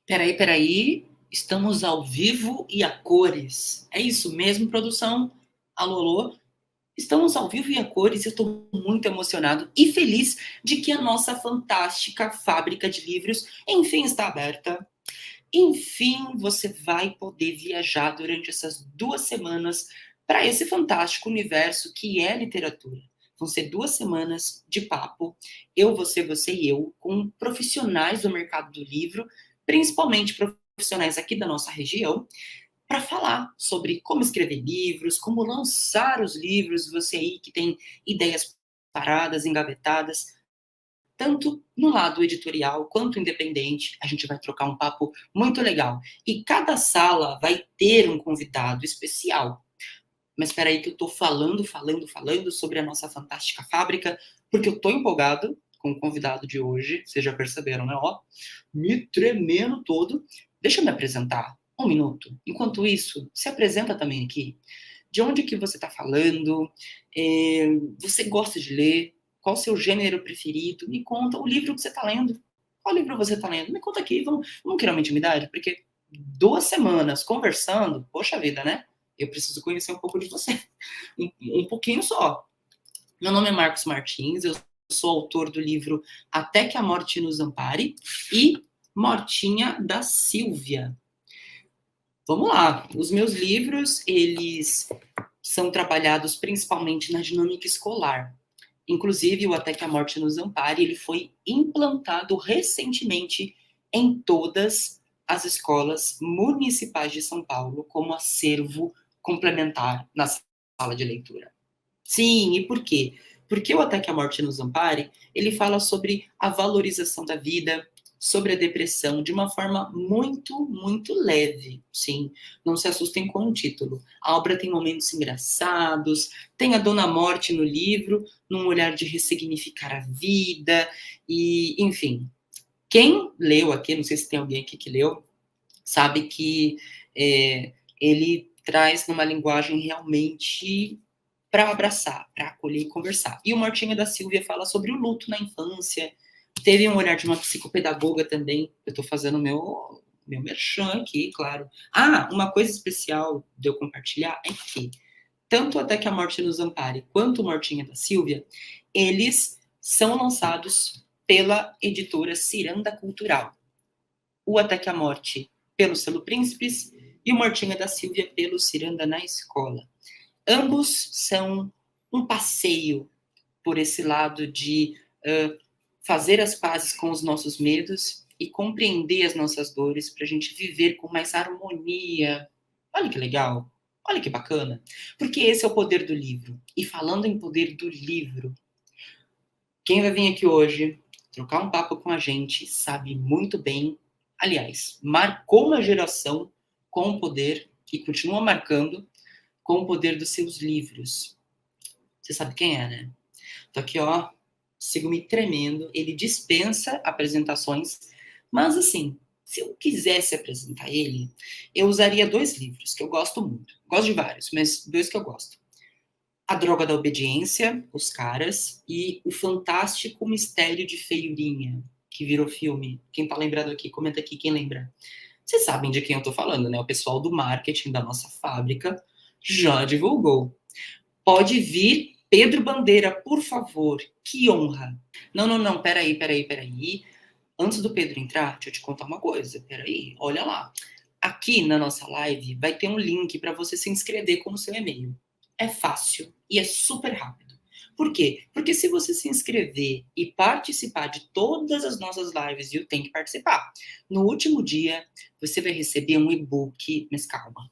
Peraí. Estamos ao vivo e a cores. É isso mesmo, produção? Alô, alô? Estamos ao vivo e a cores. Eu estou muito emocionado e feliz de que a nossa fantástica fábrica de livros enfim está aberta. Enfim, você vai poder viajar durante essas 2 semanas para esse fantástico universo que é literatura. Vão ser 2 semanas de papo, eu, você e eu, com profissionais do mercado do livro, principalmente profissionais aqui da nossa região, para falar sobre como escrever livros, como lançar os livros, você aí que tem ideias paradas, engavetadas, tanto no lado editorial quanto independente. A gente vai trocar um papo muito legal. E cada sala vai ter um convidado especial. Mas espera aí que eu tô falando sobre a nossa fantástica fábrica, porque eu tô empolgado com o convidado de hoje. Vocês já perceberam, né? Ó, me tremendo todo. Deixa eu me apresentar. Um minuto. Enquanto isso, se apresenta também aqui. De onde que você está falando? Você gosta de ler? Qual o seu gênero preferido? Me conta o livro que você está lendo. Qual livro você está lendo? Me conta aqui. Vamos criar uma intimidade? Porque 2 semanas conversando, poxa vida, né? Eu preciso conhecer um pouco de você. Um pouquinho só. Meu nome é Marcos Martins, eu sou autor do livro Até que a Morte nos Ampare e Mortinha da Silvia. Vamos lá. Os meus livros, eles são trabalhados principalmente na dinâmica escolar. Inclusive, o Até que a Morte nos Ampare, ele foi implantado recentemente em todas as escolas municipais de São Paulo como acervo complementar na sala de leitura. Sim, e por quê? Porque o Até que a Morte nos Ampare, ele fala sobre a valorização da vida, sobre a depressão, de uma forma muito, muito leve, sim. Não se assustem com o título. A obra tem momentos engraçados, tem a Dona Morte no livro, num olhar de ressignificar a vida, e, enfim. Quem leu aqui, não sei se tem alguém aqui que leu, sabe que ele traz numa linguagem realmente para abraçar, para acolher e conversar. E o Mortinha da Silvia fala sobre o luto na infância. Teve um olhar de uma psicopedagoga também. Eu estou fazendo meu merchan aqui, claro. Ah, uma coisa especial de eu compartilhar é que tanto Até que a Morte nos Ampare quanto o Mortinha da Silvia, eles são lançados pela editora Ciranda Cultural. O Até que a Morte pelo Selo Príncipes e o Mortinha da Silvia pelo Ciranda na Escola. Ambos são um passeio por esse lado de fazer as pazes com os nossos medos e compreender as nossas dores para a gente viver com mais harmonia. Olha que legal, olha que bacana. Porque esse é o poder do livro. E falando em poder do livro, quem vai vir aqui hoje trocar um papo com a gente sabe muito bem, aliás, marcou uma geração com o poder e continua marcando com o poder dos seus livros. Você sabe quem é, né? Tô aqui, ó, sigo me tremendo. Ele dispensa apresentações, mas assim, se eu quisesse apresentar ele, eu usaria 2 livros que eu gosto muito. Gosto de vários, mas 2 que eu gosto. A Droga da Obediência, Os Caras, e O Fantástico Mistério de Feiurinha, que virou filme. Quem tá lembrado aqui, comenta aqui quem lembra. Vocês sabem de quem eu tô falando, né? O pessoal do marketing da nossa fábrica já divulgou. Pode vir Pedro Bandeira, por favor. Que honra. Não, peraí. Antes do Pedro entrar, deixa eu te contar uma coisa. Peraí, olha lá. Aqui na nossa live vai ter um link para você se inscrever com o seu e-mail. É fácil e é super rápido. Por quê? Porque se você se inscrever e participar de todas as nossas lives, e eu tenho que participar, no último dia você vai receber um e-book, mas calma,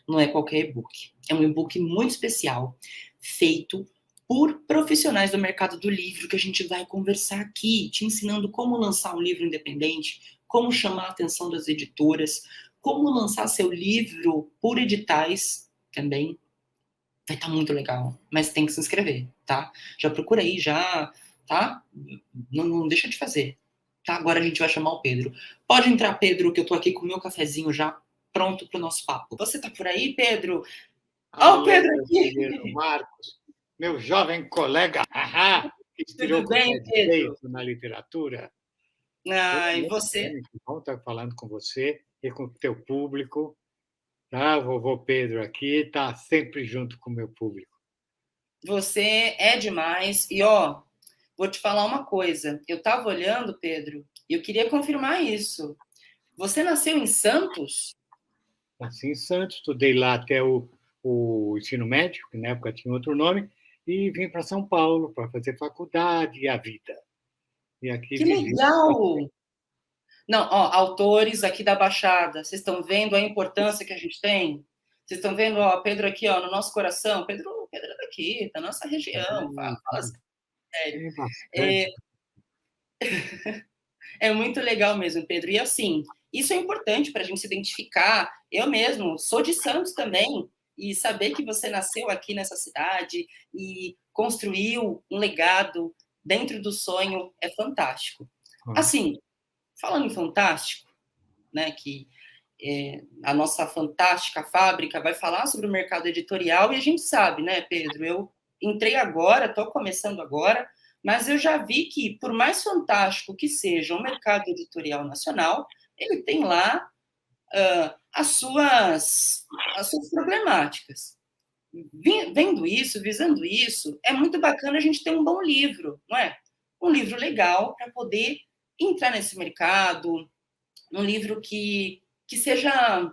não é qualquer e-book. É um e-book muito especial, feito por profissionais do mercado do livro, que a gente vai conversar aqui, te ensinando como lançar um livro independente, como chamar a atenção das editoras, como lançar seu livro por editais também. Vai estar muito legal, mas tem que se inscrever, tá? Já procura aí, já, tá? Não deixa de fazer. Tá? Agora a gente vai chamar o Pedro. Pode entrar, Pedro, que eu tô aqui com o meu cafezinho já pronto para o nosso papo. Você tá por aí, Pedro? Ó, o Alô, Pedro meu querido aqui! Marcos, meu jovem colega, que estreou Tudo com o bem, pé Pedro? direito na literatura. Ai, Muito você bem, que bom estar falando com você e com o teu público, tá? Vovô Pedro aqui está sempre junto com o meu público. você é demais. E ó, vou te falar uma coisa. Eu estava olhando, Pedro, e eu queria confirmar isso. Você nasceu em Santos? Nasci em Santos, estudei lá até o ensino médio, que na época tinha outro nome, e vim para São Paulo para fazer faculdade e a vida. E aqui Que vivi. legal! Não, ó, autores aqui da Baixada, vocês estão vendo a importância que a gente tem? Vocês estão vendo, ó, Pedro aqui, ó, no nosso coração. Pedro é daqui, da nossa região. Fala sério. Tem bastante. É, é muito legal mesmo, Pedro. E assim, isso é importante para a gente se identificar. Eu mesmo sou de Santos também, e saber que você nasceu aqui nessa cidade e construiu um legado dentro do sonho é fantástico. Assim, falando em fantástico, né, que a nossa fantástica fábrica vai falar sobre o mercado editorial, e a gente sabe, né, Pedro? Eu entrei agora, estou começando agora, mas eu já vi que, por mais fantástico que seja o mercado editorial nacional, ele tem lá as suas problemáticas. Vendo isso, visando isso, é muito bacana a gente ter um bom livro, não é? Um livro legal para poder entrar nesse mercado, um livro que seja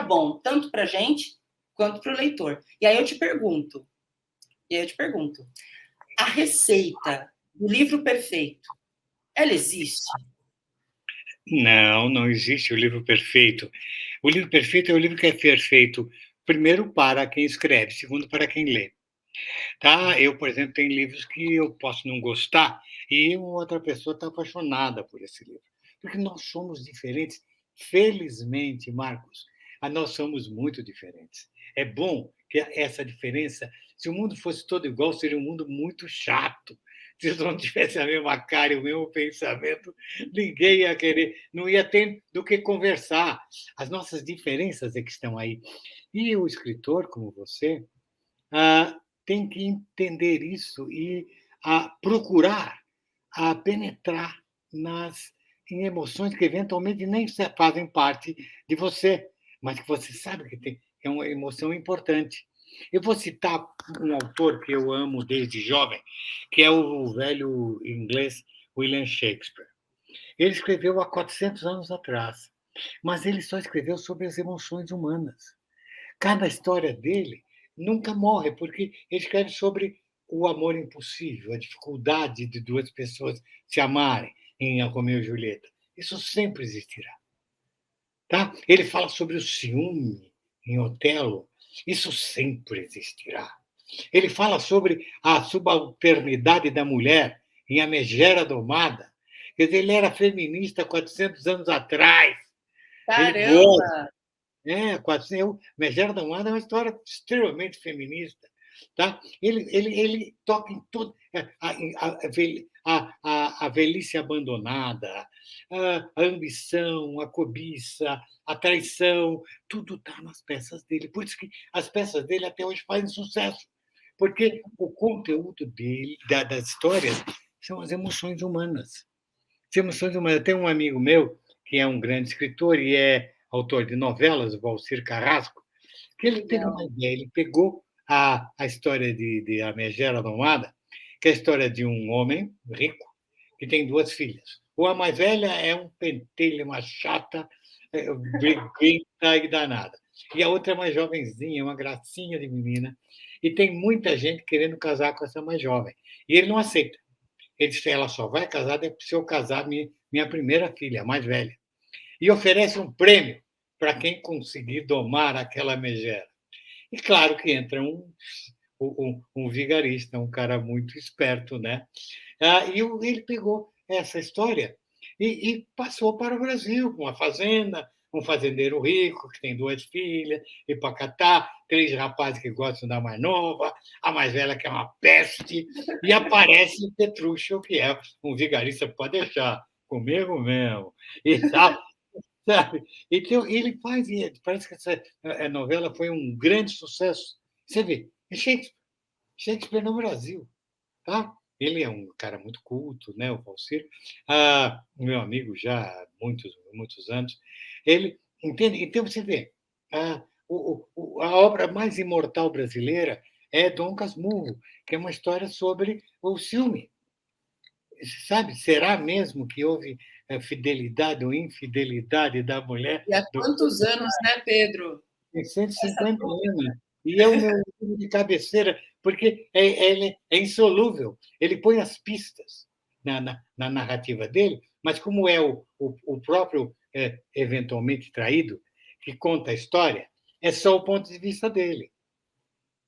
bom, tanto para a gente quanto para o leitor. E aí eu te pergunto, a receita do livro perfeito, ela existe? Não, não existe o livro perfeito. O livro perfeito é o livro que é perfeito, primeiro, para quem escreve, segundo, para quem lê. Tá? Eu, por exemplo, tenho livros que eu posso não gostar e outra pessoa está apaixonada por esse livro. Porque nós somos diferentes. Felizmente, Marcos, nós somos muito diferentes. É bom que essa diferença, se o mundo fosse todo igual, seria um mundo muito chato. Se não tivesse a mesma cara e o mesmo pensamento, ninguém ia querer, não ia ter do que conversar. As nossas diferenças é que estão aí. E o escritor, como você, tem que entender isso e procurar penetrar em emoções que eventualmente nem fazem parte de você, mas que você sabe que é uma emoção importante. Eu vou citar um autor que eu amo desde jovem, que é o velho inglês William Shakespeare. Ele escreveu há 400 anos atrás, mas ele só escreveu sobre as emoções humanas. Cada história dele nunca morre, porque ele escreve sobre o amor impossível, a dificuldade de duas pessoas se amarem em Romeu e Julieta. Isso sempre existirá. Tá? Ele fala sobre o ciúme em Otelo. Isso sempre existirá. Ele fala sobre a subalternidade da mulher em A Megera Domada. Quer dizer, ele era feminista 400 anos atrás. Ele gosta. Caramba! Megera da Moada é uma história extremamente feminista. Tá? Ele toca em tudo. A velhice abandonada, a ambição, a cobiça, a traição, tudo está nas peças dele. Por isso que as peças dele até hoje fazem sucesso, porque o conteúdo dele, das histórias, são as emoções humanas. As emoções humanas. Eu tenho um amigo meu que é um grande escritor e é autor de novelas, o Valcir Carrasco, que ele teve uma Legal. ideia, ele pegou a história de A Megera Domada, que é a história de um homem rico que tem duas filhas. A mais velha é um pentelho, uma chata, briguenta e danada. E a outra é mais jovenzinha, uma gracinha de menina. E tem muita gente querendo casar com essa mais jovem. E ele não aceita. Ele disse, ela só vai casar se eu casar minha primeira filha, a mais velha. E oferece um prêmio para quem conseguir domar aquela megera. E claro que entra um vigarista, um cara muito esperto, né? E ele pegou essa história e passou para o Brasil, uma fazenda, um fazendeiro rico que tem duas filhas, e pacatá, três rapazes que gostam da mais nova, a mais velha que é uma peste, e aparece o Petruccio, que é um vigarista, pode deixar, comigo mesmo, e tal, sabe? Então, ele faz, parece que essa novela foi um grande sucesso. Você vê, é Shakespeare no Brasil, tá? Ele é um cara muito culto, né, o Valcir, meu amigo já há muitos anos. Ele entende? Então você vê, a obra mais imortal brasileira é Dom Casmurro, que é uma história sobre o ciúme. Sabe, será mesmo que houve fidelidade ou infidelidade da mulher E há do quantos anos, né, Pedro? tem cento e Essa cinquenta dúvida. anos, e é o meu livro de cabeceira, porque ele é insolúvel. Ele põe as pistas na narrativa dele, mas como é o próprio, eventualmente traído, que conta a história, é só o ponto de vista dele,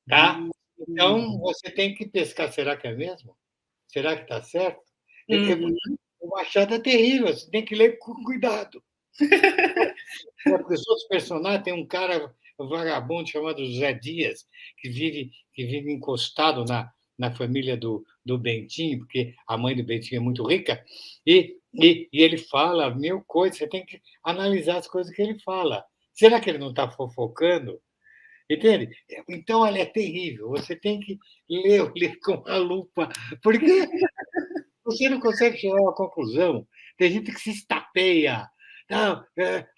tá? Hum. Então, você tem que pescar, será que é mesmo? Será que está certo? Uhum. O Machado é terrível, você tem que ler com cuidado. Porque os outros personagens, tem um cara vagabundo chamado José Dias, que vive encostado na família do Bentinho, porque a mãe do Bentinho é muito rica, e ele fala mil coisas, você tem que analisar as coisas que ele fala. Será que ele não está fofocando? Entende? Então, olha, é terrível. Você tem que ler o livro com a lupa, porque você não consegue chegar a uma conclusão. Tem gente que se estapeia. Não,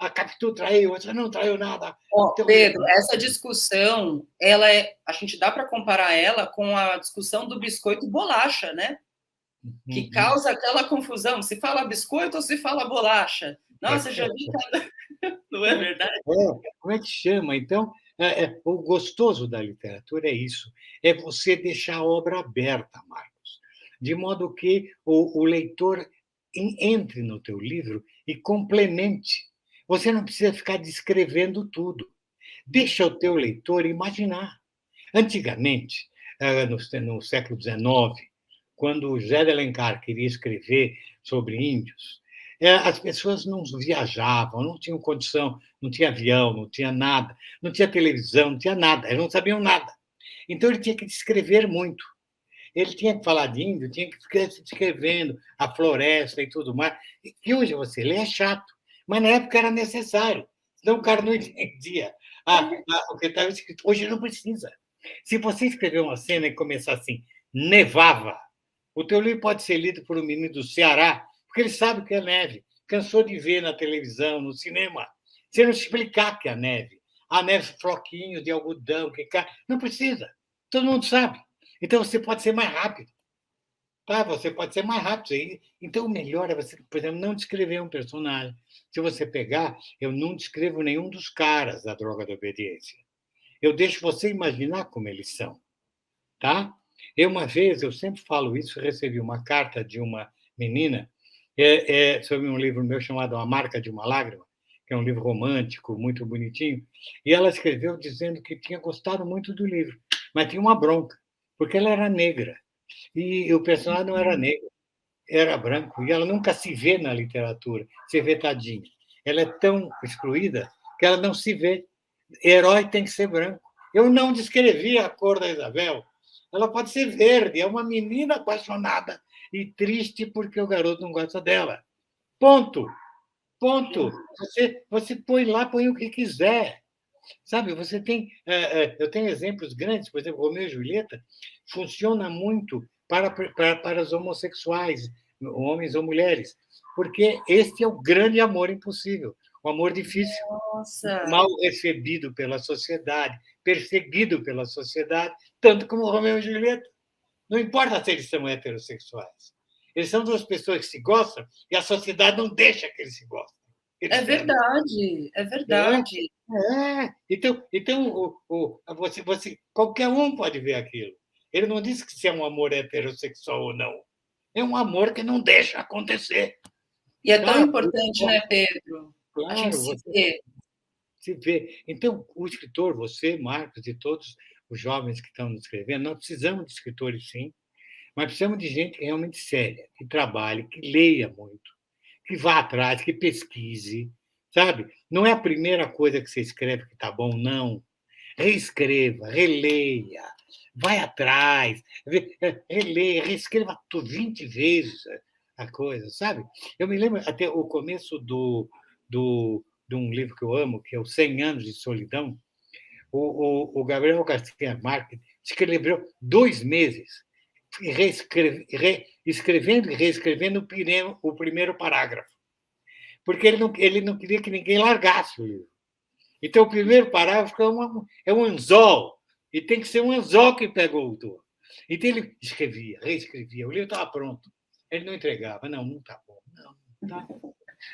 a Capitu traiu, você não traiu nada. Ó, Então, Pedro, essa discussão, a gente dá para comparar ela com a discussão do biscoito bolacha, né? Que uhum. causa aquela confusão, se fala biscoito ou se fala bolacha. Nossa, já vi cada... Não é verdade? Como é que chama? Então, o gostoso da literatura é isso, é você deixar a obra aberta, Marcos, de modo que o leitor entre no teu livro e complemente. Você não precisa ficar descrevendo tudo. Deixa o teu leitor imaginar. Antigamente, no século XIX, quando o José de Alencar queria escrever sobre índios, as pessoas não viajavam, não tinham condição, não tinha avião, não tinha nada, não tinha televisão, não tinha nada, eles não sabiam nada. Então ele tinha que descrever muito. Ele tinha que falar de índio, tinha que ficar descrevendo a floresta e tudo mais. E hoje você lê, é chato, mas na época era necessário, senão o cara não entendia o que estava escrito. Hoje não precisa. Se você escrever uma cena e começar assim, nevava, o teu livro pode ser lido por um menino do Ceará, porque ele sabe o que é neve, cansou de ver na televisão, no cinema. Se não explicar que é neve, a neve, floquinhos de algodão, que cai, não precisa. Todo mundo sabe. Então você pode ser mais rápido. Tá? Você pode ser mais rápido. Então, o melhor é você, por exemplo, não descrever um personagem. Se você pegar, eu não descrevo nenhum dos caras da droga da obediência. Eu deixo você imaginar como eles são. Tá? Uma vez, eu sempre falo isso, recebi uma carta de uma menina sobre um livro meu chamado A Marca de uma Lágrima, que é um livro romântico, muito bonitinho, e ela escreveu dizendo que tinha gostado muito do livro, mas tinha uma bronca, porque ela era negra, e o personagem não era negro, era branco, e ela nunca se vê na literatura, se vê tadinha. Ela é tão excluída que ela não se vê. Herói tem que ser branco. Eu não descrevi a cor da Isabel. Ela pode ser verde, é uma menina apaixonada e triste porque o garoto não gosta dela. Ponto. Ponto. Você põe lá, põe o que quiser. Sabe, você tem. Eu tenho exemplos grandes, por exemplo, Romeu e Julieta funciona muito para os homossexuais, homens ou mulheres, porque este é o grande amor impossível, o amor difícil, Nossa, mal recebido pela sociedade, perseguido pela sociedade, tanto como Romeu e Julieta. Não importa se eles são heterossexuais. Eles são duas pessoas que se gostam e a sociedade não deixa que eles se gostem. é Eles terminam. verdade, é É, verdade. então qualquer um pode ver aquilo. Ele não disse que se é um amor heterossexual ou não. É um amor que não deixa acontecer. E é tão Tá? importante, né, Pedro? A gente Claro, se você vê. se vê. Então, o escritor, você, Marcos, e todos os jovens que estão nos escrevendo, nós precisamos de escritores, sim, mas precisamos de gente realmente séria, que trabalhe, que leia muito, que vá atrás, que pesquise, sabe? Não é a primeira coisa que você escreve que está bom, não. Reescreva, releia, vai atrás, releia, reescreva 20 vezes a coisa, sabe? Eu me lembro até o começo de um livro que eu amo, que é o 100 Anos de Solidão. O Gabriel Garcia Marques escreveu 2 meses, escrevendo e reescrevendo o primeiro parágrafo, porque ele não queria que ninguém largasse o livro. Então, o primeiro parágrafo é um anzol, e tem que ser um anzol que pega o autor. Então, ele escrevia, reescrevia, o livro estava pronto. Ele não entregava, não está bom, não está.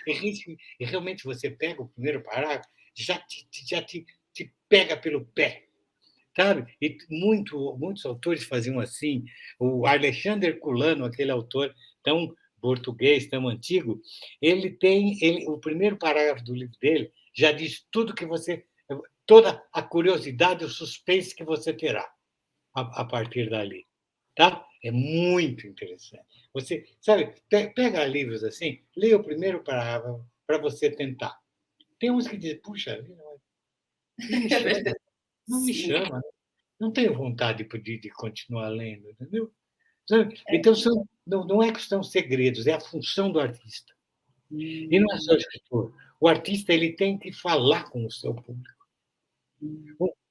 E realmente você pega o primeiro parágrafo, te pega pelo pé, sabe? E muitos autores faziam assim. O Alexander Culano, aquele autor tão português, tão antigo, o primeiro parágrafo do livro dele já diz tudo que você, toda a curiosidade, o suspense que você terá a partir dali, tá? É muito interessante. Você, sabe, pega livros assim, leia o primeiro parágrafo para você tentar. Tem uns que dizem, puxa, não me chama, não tenho vontade de continuar lendo, entendeu? Então, não é que são segredos, é a função do artista. E não é só o escritor. O artista ele tem que falar com o seu público.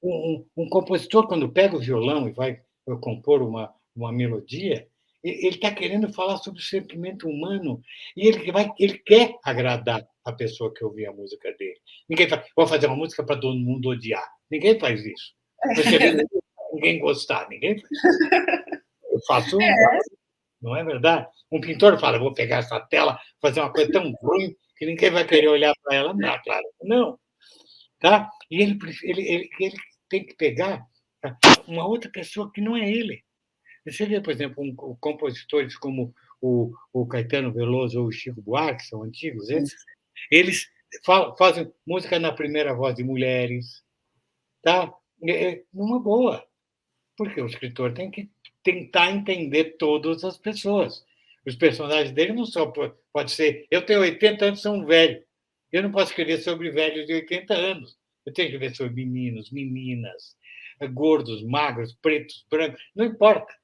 Um compositor, quando pega o violão e vai compor uma melodia, ele está querendo falar sobre o sentimento humano e ele quer agradar a pessoa que ouvir a música dele. Ninguém fala, vou fazer uma música para todo mundo odiar. Ninguém faz isso. Ninguém gostar, ninguém faz isso. Eu faço, não é verdade? Um pintor fala, vou pegar essa tela, fazer uma coisa tão ruim que ninguém vai querer olhar para ela. Não, claro, não. Tá? E ele tem que pegar uma outra pessoa que não é ele. Você vê, por exemplo, compositores como o Caetano Veloso ou o Chico Buarque, são antigos, eles fazem música na primeira voz de mulheres, tá? Numa boa, porque o escritor tem que tentar entender todas as pessoas. Os personagens dele não só pode ser. Eu tenho 80 anos, sou um velho. Eu não posso escrever sobre velhos de 80 anos. Eu tenho que escrever sobre meninos, meninas, gordos, magros, pretos, brancos, não importa.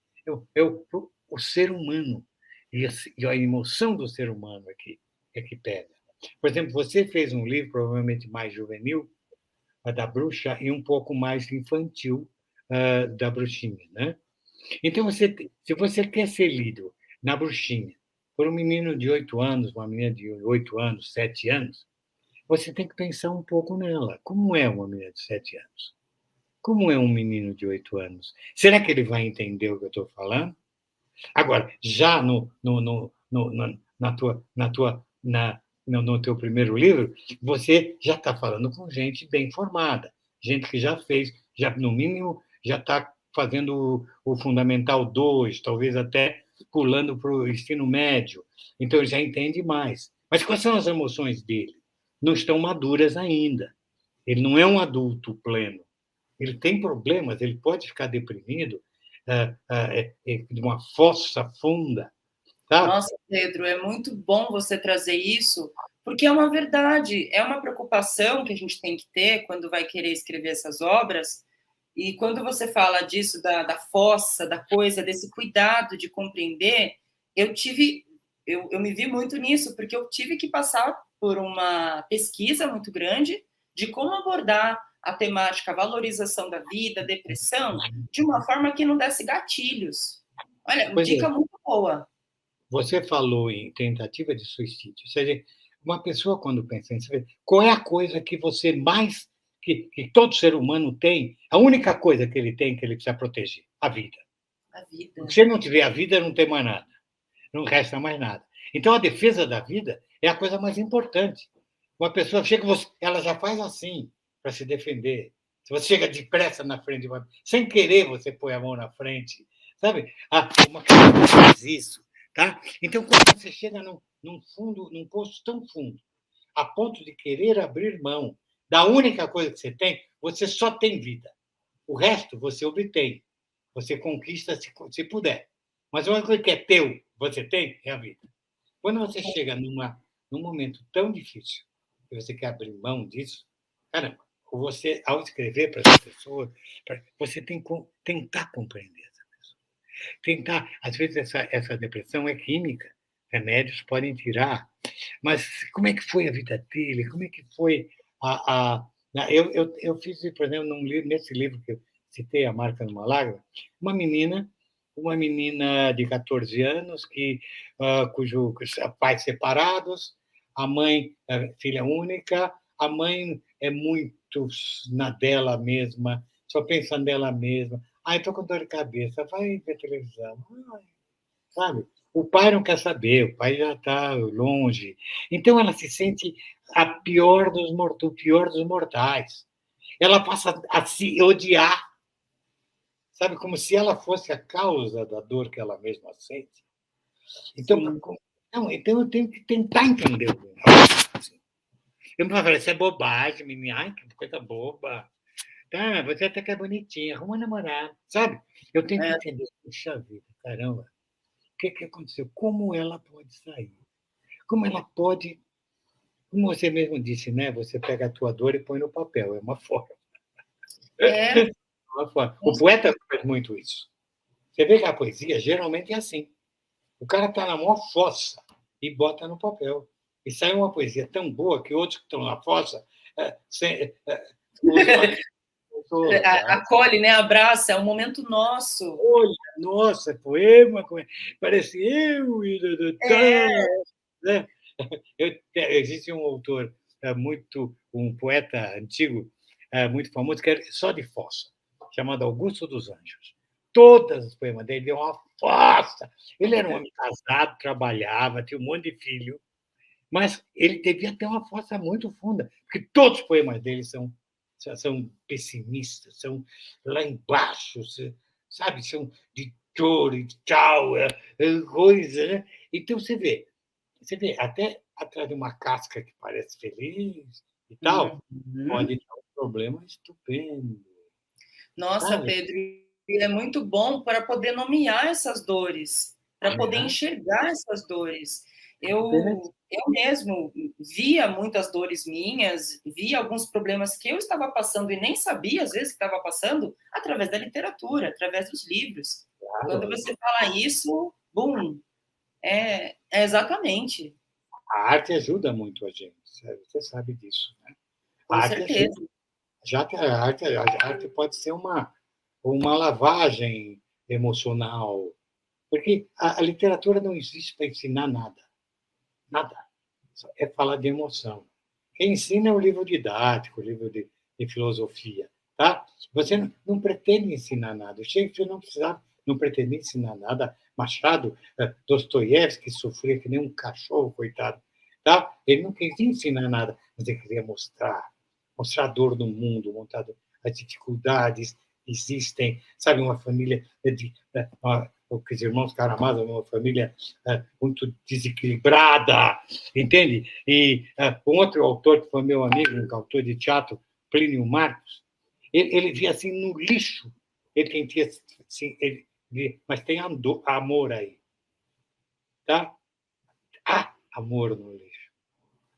O ser humano e a emoção do ser humano é que pega. Por exemplo, você fez um livro, provavelmente mais juvenil, a da bruxa, e um pouco mais infantil, da bruxinha, né? Então, se você quer ser lido na bruxinha por um menino de 8 anos, uma menina de 8 anos, 7 anos, você tem que pensar um pouco nela. Como é uma menina de 7 anos? Como é um menino de 8 anos? Será que ele vai entender o que eu estou falando? Agora, já no teu primeiro livro, você já está falando com gente bem formada, gente que já fez, já no mínimo, já está fazendo o Fundamental 2, talvez até pulando para o ensino médio. Então, ele já entende mais. Mas quais são as emoções dele? Não estão maduras ainda. Ele não é um adulto pleno. Ele tem problemas, ele pode ficar deprimido de uma fossa funda. Tá? Nossa, Pedro, é muito bom você trazer isso, porque é uma verdade, é uma preocupação que a gente tem que ter quando vai querer escrever essas obras. E quando você fala disso, da fossa, da coisa, desse cuidado de compreender, eu me vi muito nisso, porque eu tive que passar por uma pesquisa muito grande de como abordar a temática valorização da vida, depressão, de uma forma que não desse gatilhos. Olha, Pois dica é, muito boa. você falou em tentativa de suicídio. Ou seja, uma pessoa, quando pensa em suicídio, qual é a coisa que você mais. Que todo ser humano tem, a única coisa que ele tem que ele precisa proteger? A vida. A vida. Se ele não tiver a vida, não tem mais nada. Não resta mais nada. Então, a defesa da vida é a coisa mais importante. Uma pessoa chega, ela já faz assim para se defender. Se você chega depressa na frente, sem querer, você põe a mão na frente, sabe? Uma criança faz isso, tá? Então, quando você chega num poço tão fundo, a ponto de querer abrir mão da única coisa que você tem, você só tem vida. O resto você obtém. Você conquista se puder. Mas uma coisa que é teu, você tem, é a vida. Quando você chega num momento tão difícil, que você quer abrir mão disso, caramba, você, ao escrever para essa pessoa, você tem que tentar compreender essa pessoa. Tentar, às vezes, essa depressão é química, remédios podem tirar, mas como é que foi a vida dele? Como é que foi eu fiz, por exemplo, nesse livro que eu citei, A Marca numa Lágrima, uma menina uma menina de 14 anos cujos pais separados, a mãe é filha única, a mãe é muito na dela mesma, só pensa nela mesma. Ai, estou com dor de cabeça, vai ver televisão. Ai, sabe? O pai não quer saber, o pai já está longe. Então ela se sente o pior dos mortais. Ela passa a se odiar, sabe? Como se ela fosse a causa da dor que ela mesma sente. Então, Sim. não, então eu tenho que tentar entender. Eu me falei, isso é bobagem, menina. Ai, que coisa boba. Tá, você até que é bonitinha, arruma um namorado, sabe? Eu tenho que É, entender. Puxa vida, caramba, o que aconteceu? Como ela pode sair? Como ela pode. Como você mesmo disse, né? Você pega a tua dor e põe no papel, é uma forma. é, Uma forma. O poeta faz muito isso. Você vê que a poesia geralmente é assim. O cara está na maior fossa e bota no papel. E sai uma poesia tão boa que outros que estão na fossa usam aquilo. acolhe, né? Abraça, é um momento nosso. Olha, nossa, poema, parece eu e É, né? Existe um autor um poeta antigo muito famoso que é só de fossa, chamado Augusto dos Anjos. Todas as poemas dele deu uma fossa. Ele era um homem casado, trabalhava, tinha um monte de filho, mas ele devia ter uma força muito funda, porque todos os poemas dele são pessimistas, são lá embaixo, sabe? São de choro e tchau, coisa, né? Então você vê, até atrás de uma casca que parece feliz e tal, uhum. pode ter um problema estupendo, Nossa, sabe? Pedro, e é muito bom para poder nomear essas dores, para poder É, enxergar essas dores. exatamente. Eu mesmo via muitas dores minhas, via alguns problemas que eu estava passando e nem sabia, às vezes, que estava passando, através da literatura, através dos livros. Quando Claro, você fala isso, bum, é exatamente, a arte ajuda muito a gente, você sabe disso, né? A com arte ajuda. certeza. Já que a arte pode ser uma lavagem emocional, porque a literatura não existe para ensinar nada, nada. É falar de emoção. Quem ensina é o livro didático, o livro de filosofia, tá? Você não pretende ensinar nada. O Shakespeare não pretendia ensinar nada. Machado, Dostoiévski sofria que nem um cachorro, coitado, tá? Ele não queria ensinar nada, mas ele queria mostrar a dor do mundo, mostrar as dificuldades que existem, sabe? Uma família que os irmãos Karamazov, uma família muito desequilibrada, entende? E um outro autor que foi meu amigo, um autor de teatro, Plínio Marcos, ele via assim no lixo, ele sentia assim, mas tem amor aí, tá? Há amor no lixo.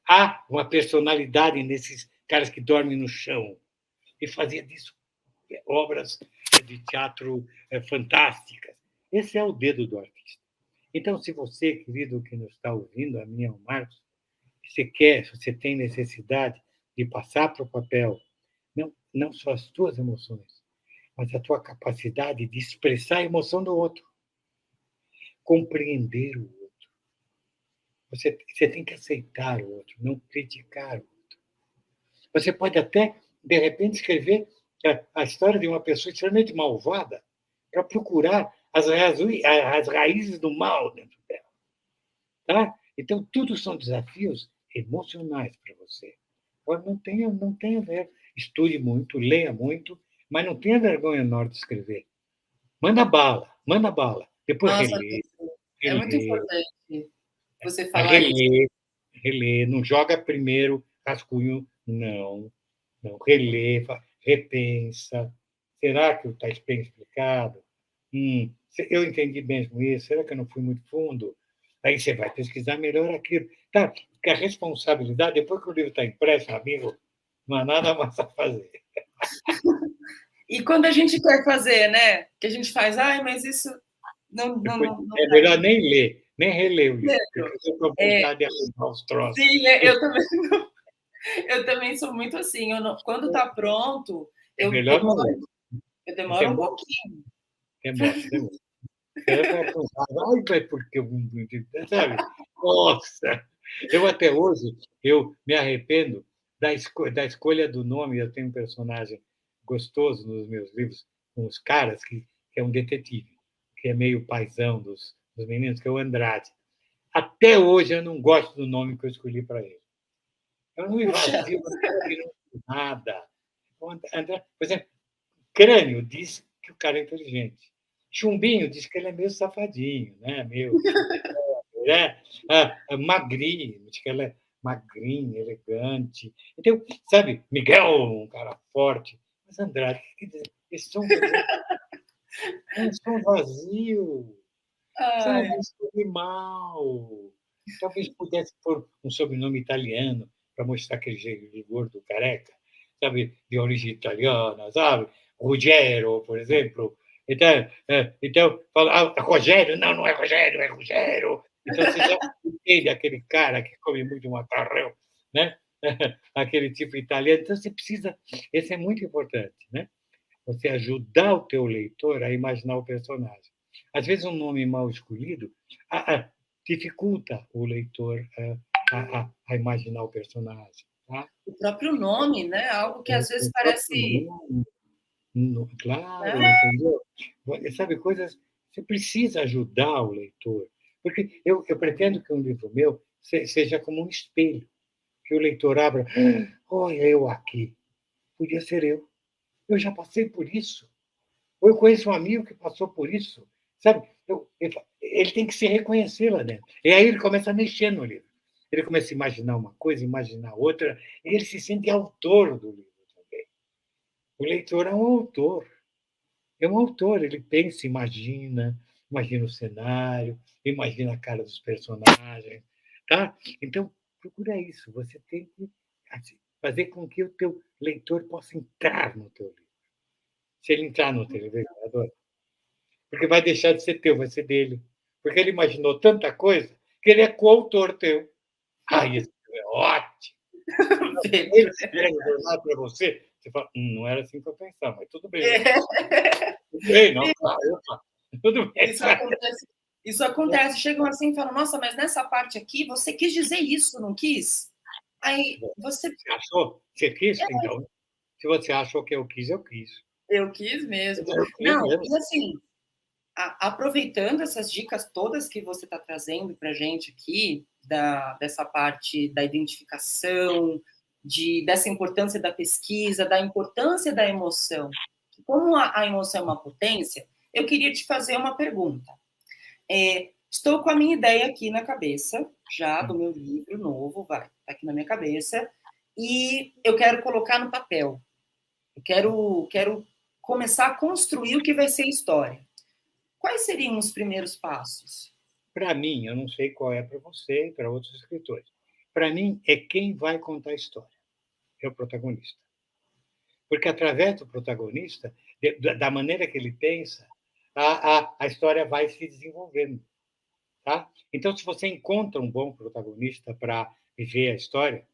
Há uma personalidade nesses caras que dormem no chão. E fazia disso obras de teatro fantásticas. Esse é o dedo do artista. Então, se você, querido, que nos está ouvindo, a minha, o Marcos, se você tem necessidade de passar para o papel não só as tuas emoções, mas a tua capacidade de expressar a emoção do outro, compreender o outro. Você tem que aceitar o outro, não criticar o outro. Você pode até, de repente, escrever a história de uma pessoa extremamente malvada para procurar as raízes do mal dentro dela. Tá? Então, tudo são desafios emocionais para você. Agora, não tenha ver. Estude muito, leia muito, mas não tenha vergonha na hora de escrever. Manda bala, manda bala. Depois Nossa, relê, é muito relê, importante você falar isso. relê, relê. Não joga primeiro rascunho, não. Não, relê, repensa. Será que está bem explicado? Eu entendi mesmo isso? Será que eu não fui muito fundo? Aí você vai pesquisar melhor aquilo. Tá? Porque a responsabilidade, depois que o livro está impresso, amigo, não há nada mais a fazer. E quando a gente quer fazer, né? Que a gente faz, ai, mas isso Depois, não é tá. melhor nem ler, nem reler o livro, porque Certo. eu estou com É, vontade de arrumar os troços. sim, eu também sou muito assim. Quando tá pronto, É eu melhor não ler. demoro, eu demoro um Demora, pouquinho. demora. Ela vai pensar: "Ai, mas porque eu", sabe? Nossa! Eu até hoje, eu me arrependo da escolha do nome. Eu tenho um personagem gostoso nos meus livros, com os caras, que é um detetive, que é meio paizão dos meninos, que é o Andrade. Até hoje eu não gosto do nome que eu escolhi para ele. É um nome Puxa, vazio, não combina com nada. O André, por exemplo, Crânio diz que o cara é inteligente. Chumbinho diz que ele é meio safadinho, né? Meio, né? Magrinho, diz que ela é magrinha, elegante. Então, sabe, Miguel, um cara forte. Mas Andrade, quer dizer, esse som quer dizer, é um som vazio, ai, sabe? Um mal. Talvez pudesse pôr um sobrenome italiano para mostrar aquele jeito de gordo careca, sabe? De origem italiana, sabe? Ruggero, por exemplo. Então fala, ah, Rogério, não, não é Rogério, é Ruggero. Então você já entende aquele cara que come muito macarrão, né? Aquele tipo italiano. Então você precisa, esse é muito importante, né? Você ajudar o teu leitor a imaginar o personagem. Às vezes, um nome mal escolhido dificulta o leitor a imaginar o personagem. Tá? o próprio nome, né? Algo que às vezes O próprio parece, nome, claro, né? entendeu? Sabe, coisas. Você precisa ajudar o leitor. Porque eu pretendo que um livro meu seja como um espelho, que o leitor abra. Olha, eu aqui. Podia ser eu. Eu já passei por isso. Ou eu conheço um amigo que passou por isso, sabe? Ele tem que se reconhecer lá dentro. E aí ele começa a mexer no livro. Ele começa a imaginar uma coisa, imaginar outra, e ele se sente autor do livro também. O leitor é um autor. É um autor. Ele pensa, imagina o cenário, imagina a cara dos personagens. Tá? Então, procura isso. Você tem que assim, fazer com que o teu leitor possa entrar no teu livro. Se ele entrar no teu livro, porque vai deixar de ser teu, vai ser dele. Porque ele imaginou tanta coisa que ele é coautor teu. Ai, esse é ótimo. Ele escreve o jornal para você, você fala, não era assim que eu pensava, mas tudo bem. Tudo bem, não, claro, opa, tudo bem. Isso acontece, isso acontece. Chegam assim e falam, nossa, mas nessa parte aqui você quis dizer isso, não quis? Aí você, Você achou? Você quis? Então, se você achou que eu quis. eu quis mesmo. Eu quis Não, mesmo. e assim, aproveitando essas dicas todas que você está trazendo para a gente aqui, dessa parte da identificação, dessa importância da pesquisa, da importância da emoção. Como a emoção é uma potência, eu queria te fazer uma pergunta. Estou com a minha ideia aqui na cabeça, já do meu livro novo, vai, tá aqui na minha cabeça, e eu quero colocar no papel. Eu quero começar a construir o que vai ser a história. Quais seriam os primeiros passos? Para mim, eu não sei qual é para você e para outros escritores. Para mim, é quem vai contar a história. É o protagonista. Porque através do protagonista, da maneira que ele pensa, a história vai se desenvolvendo. Tá? Então, se você encontra um bom protagonista para viver a história,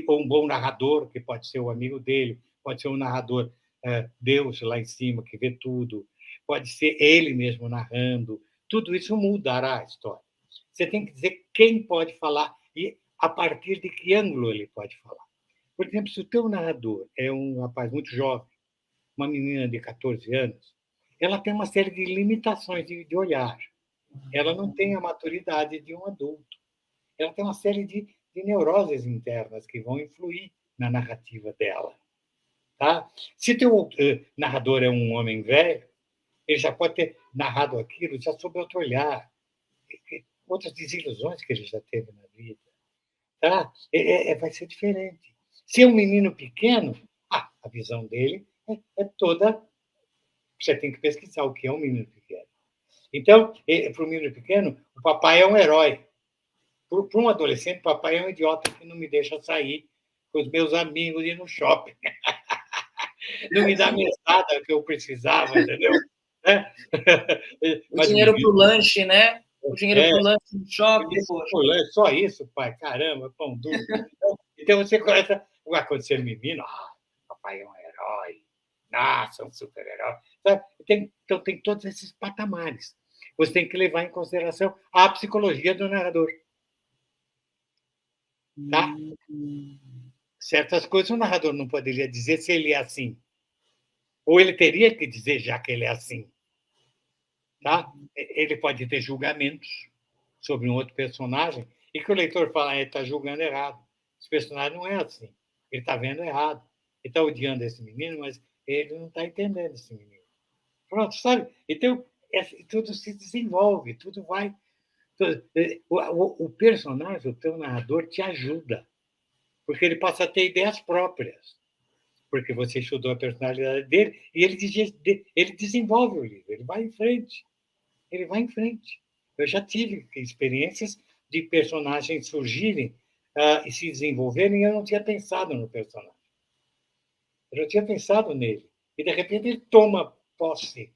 ou um bom narrador, que pode ser o amigo dele, pode ser um narrador Deus lá em cima, que vê tudo, pode ser ele mesmo narrando, tudo isso mudará a história. Você tem que dizer quem pode falar e a partir de que ângulo ele pode falar. Por exemplo, se o teu narrador é um rapaz muito jovem, uma menina de 14 anos, ela tem uma série de limitações de olhar. Ela não tem a maturidade de um adulto. Ela tem uma série de neuroses internas que vão influir na narrativa dela. Tá? Se teu narrador é um homem velho, ele já pode ter narrado aquilo já sob outro olhar, outras desilusões que ele já teve na vida. Tá? Vai ser diferente. Se é um menino pequeno, a visão dele é toda. Você tem que pesquisar o que é um menino pequeno. Então, para o menino pequeno, o papai é um herói. Para um adolescente, o papai é um idiota que não me deixa sair com os meus amigos e ir no shopping. Não me dá a mesada que eu precisava, entendeu? É. O Mas o dinheiro para menino o lanche, né? O dinheiro é, para o lanche no shopping, poxa. só isso, pai, caramba, pão duro. Então você começa, vai acontecer no menino, papai é um herói, nossa, um super-herói. Então tem todos esses patamares. Você tem que levar em consideração a psicologia do narrador. Tá? Certas coisas o narrador não poderia dizer se ele é assim. Ou ele teria que dizer já que ele é assim. Tá? Ele pode ter julgamentos sobre um outro personagem e que o leitor fala, ele está julgando errado. Esse personagem não é assim. Ele está vendo errado. Ele está odiando esse menino, mas ele não está entendendo esse menino. Pronto, sabe? Então, tudo se desenvolve, tudo vai. O personagem, o teu narrador, te ajuda, porque ele passa a ter ideias próprias, porque você estudou a personalidade dele e ele desenvolve o livro, ele vai em frente. Ele vai em frente. Eu já tive experiências de personagens surgirem e se desenvolverem e eu não tinha pensado no personagem. Eu não tinha pensado nele. E, de repente, ele toma posse.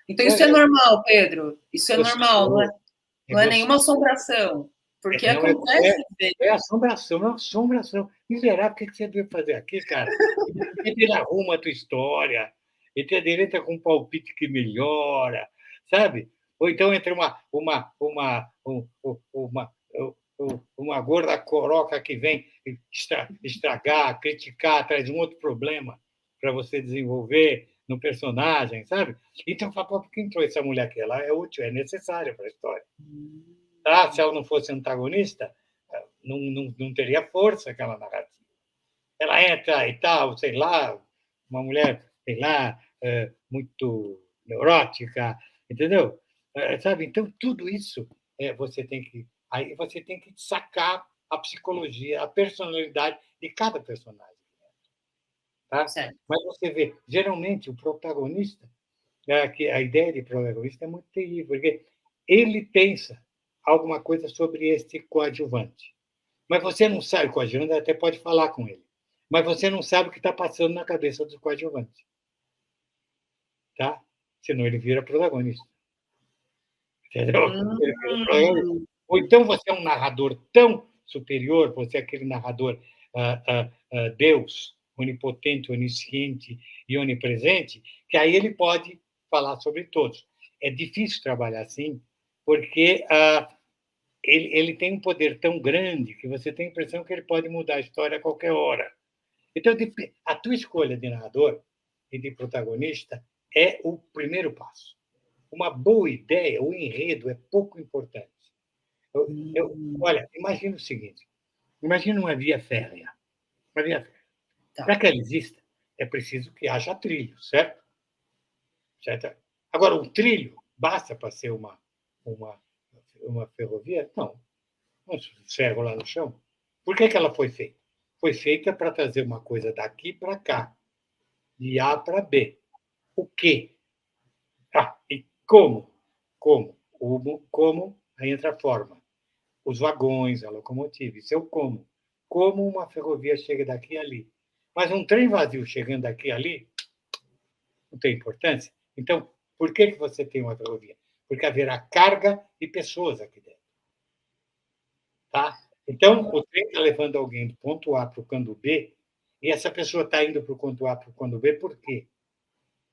Então, isso é normal, Pedro. Isso é normal, não é, não é você, nenhuma assombração. Porque não, acontece. é assombração, é uma assombração. Miserável, o que você veio fazer aqui, cara? Ele arruma a tua história, ele entra com um palpite que melhora, sabe? Ou então entra uma gorda coroca que vem estragar, criticar, traz um outro problema para você desenvolver no personagem, sabe? Então, por que entrou essa mulher aqui? Ela é útil, é necessária para a história. Tá? Se ela não fosse antagonista, não teria força aquela narrativa. Ela entra e tal, sei lá, uma mulher, sei lá, muito neurótica, entendeu? Sabe? Então, tudo isso aí você tem que sacar a psicologia, a personalidade de cada personagem. Tá? Mas você vê, geralmente, o protagonista, que a ideia de protagonista é muito terrível, porque ele pensa alguma coisa sobre este coadjuvante. Mas você não sabe, o coadjuvante até pode falar com ele, mas você não sabe o que está passando na cabeça do coadjuvante. Tá? Senão ele vira protagonista. Entendeu? Ele vira protagonista. Ou então você é um narrador tão superior, você é aquele narrador Deus, onipotente, onisciente e onipresente, que aí ele pode falar sobre todos. É difícil trabalhar assim, porque ele tem um poder tão grande que você tem a impressão que ele pode mudar a história a qualquer hora. Então, a tua escolha de narrador e de protagonista é o primeiro passo. Uma boa ideia, o enredo é pouco importante. Olha, imagina o seguinte: imagina uma via férrea. Uma via férrea. Tá. Para que ela exista, é preciso que haja trilho, certo? Certo? Agora, um trilho basta para ser uma ferrovia? Não. Um ferro lá no chão. Por que ela foi feita? Foi feita para trazer uma coisa daqui para cá, de A para B. O quê? E como? Como? Como? Aí entra a forma. Os vagões, a locomotiva. Isso é o como. Como uma ferrovia chega daqui e ali. Mas um trem vazio chegando daqui e ali não tem importância. Então, por que você tem uma ferrovia? Porque haverá carga e pessoas aqui dentro. Tá? Então, o trem está levando alguém do ponto A para o ponto B, e essa pessoa está indo para o ponto A para o ponto B, por quê?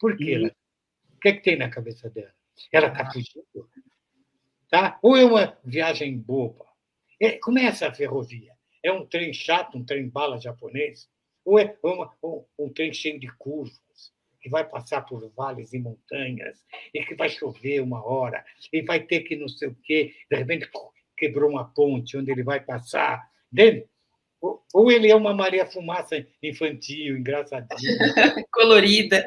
Por quê? O que tem na cabeça dela? Ela está fugindo? Tá? Ou é uma viagem boba? Como é essa ferrovia? É um trem chato, um trem bala japonês? Ou é um trem cheio de curvas, que vai passar por vales e montanhas, e que vai chover uma hora, e vai ter que não sei o quê, de repente quebrou uma ponte onde ele vai passar, entende? Ou ele é uma Maria Fumaça infantil, engraçadinha, colorida,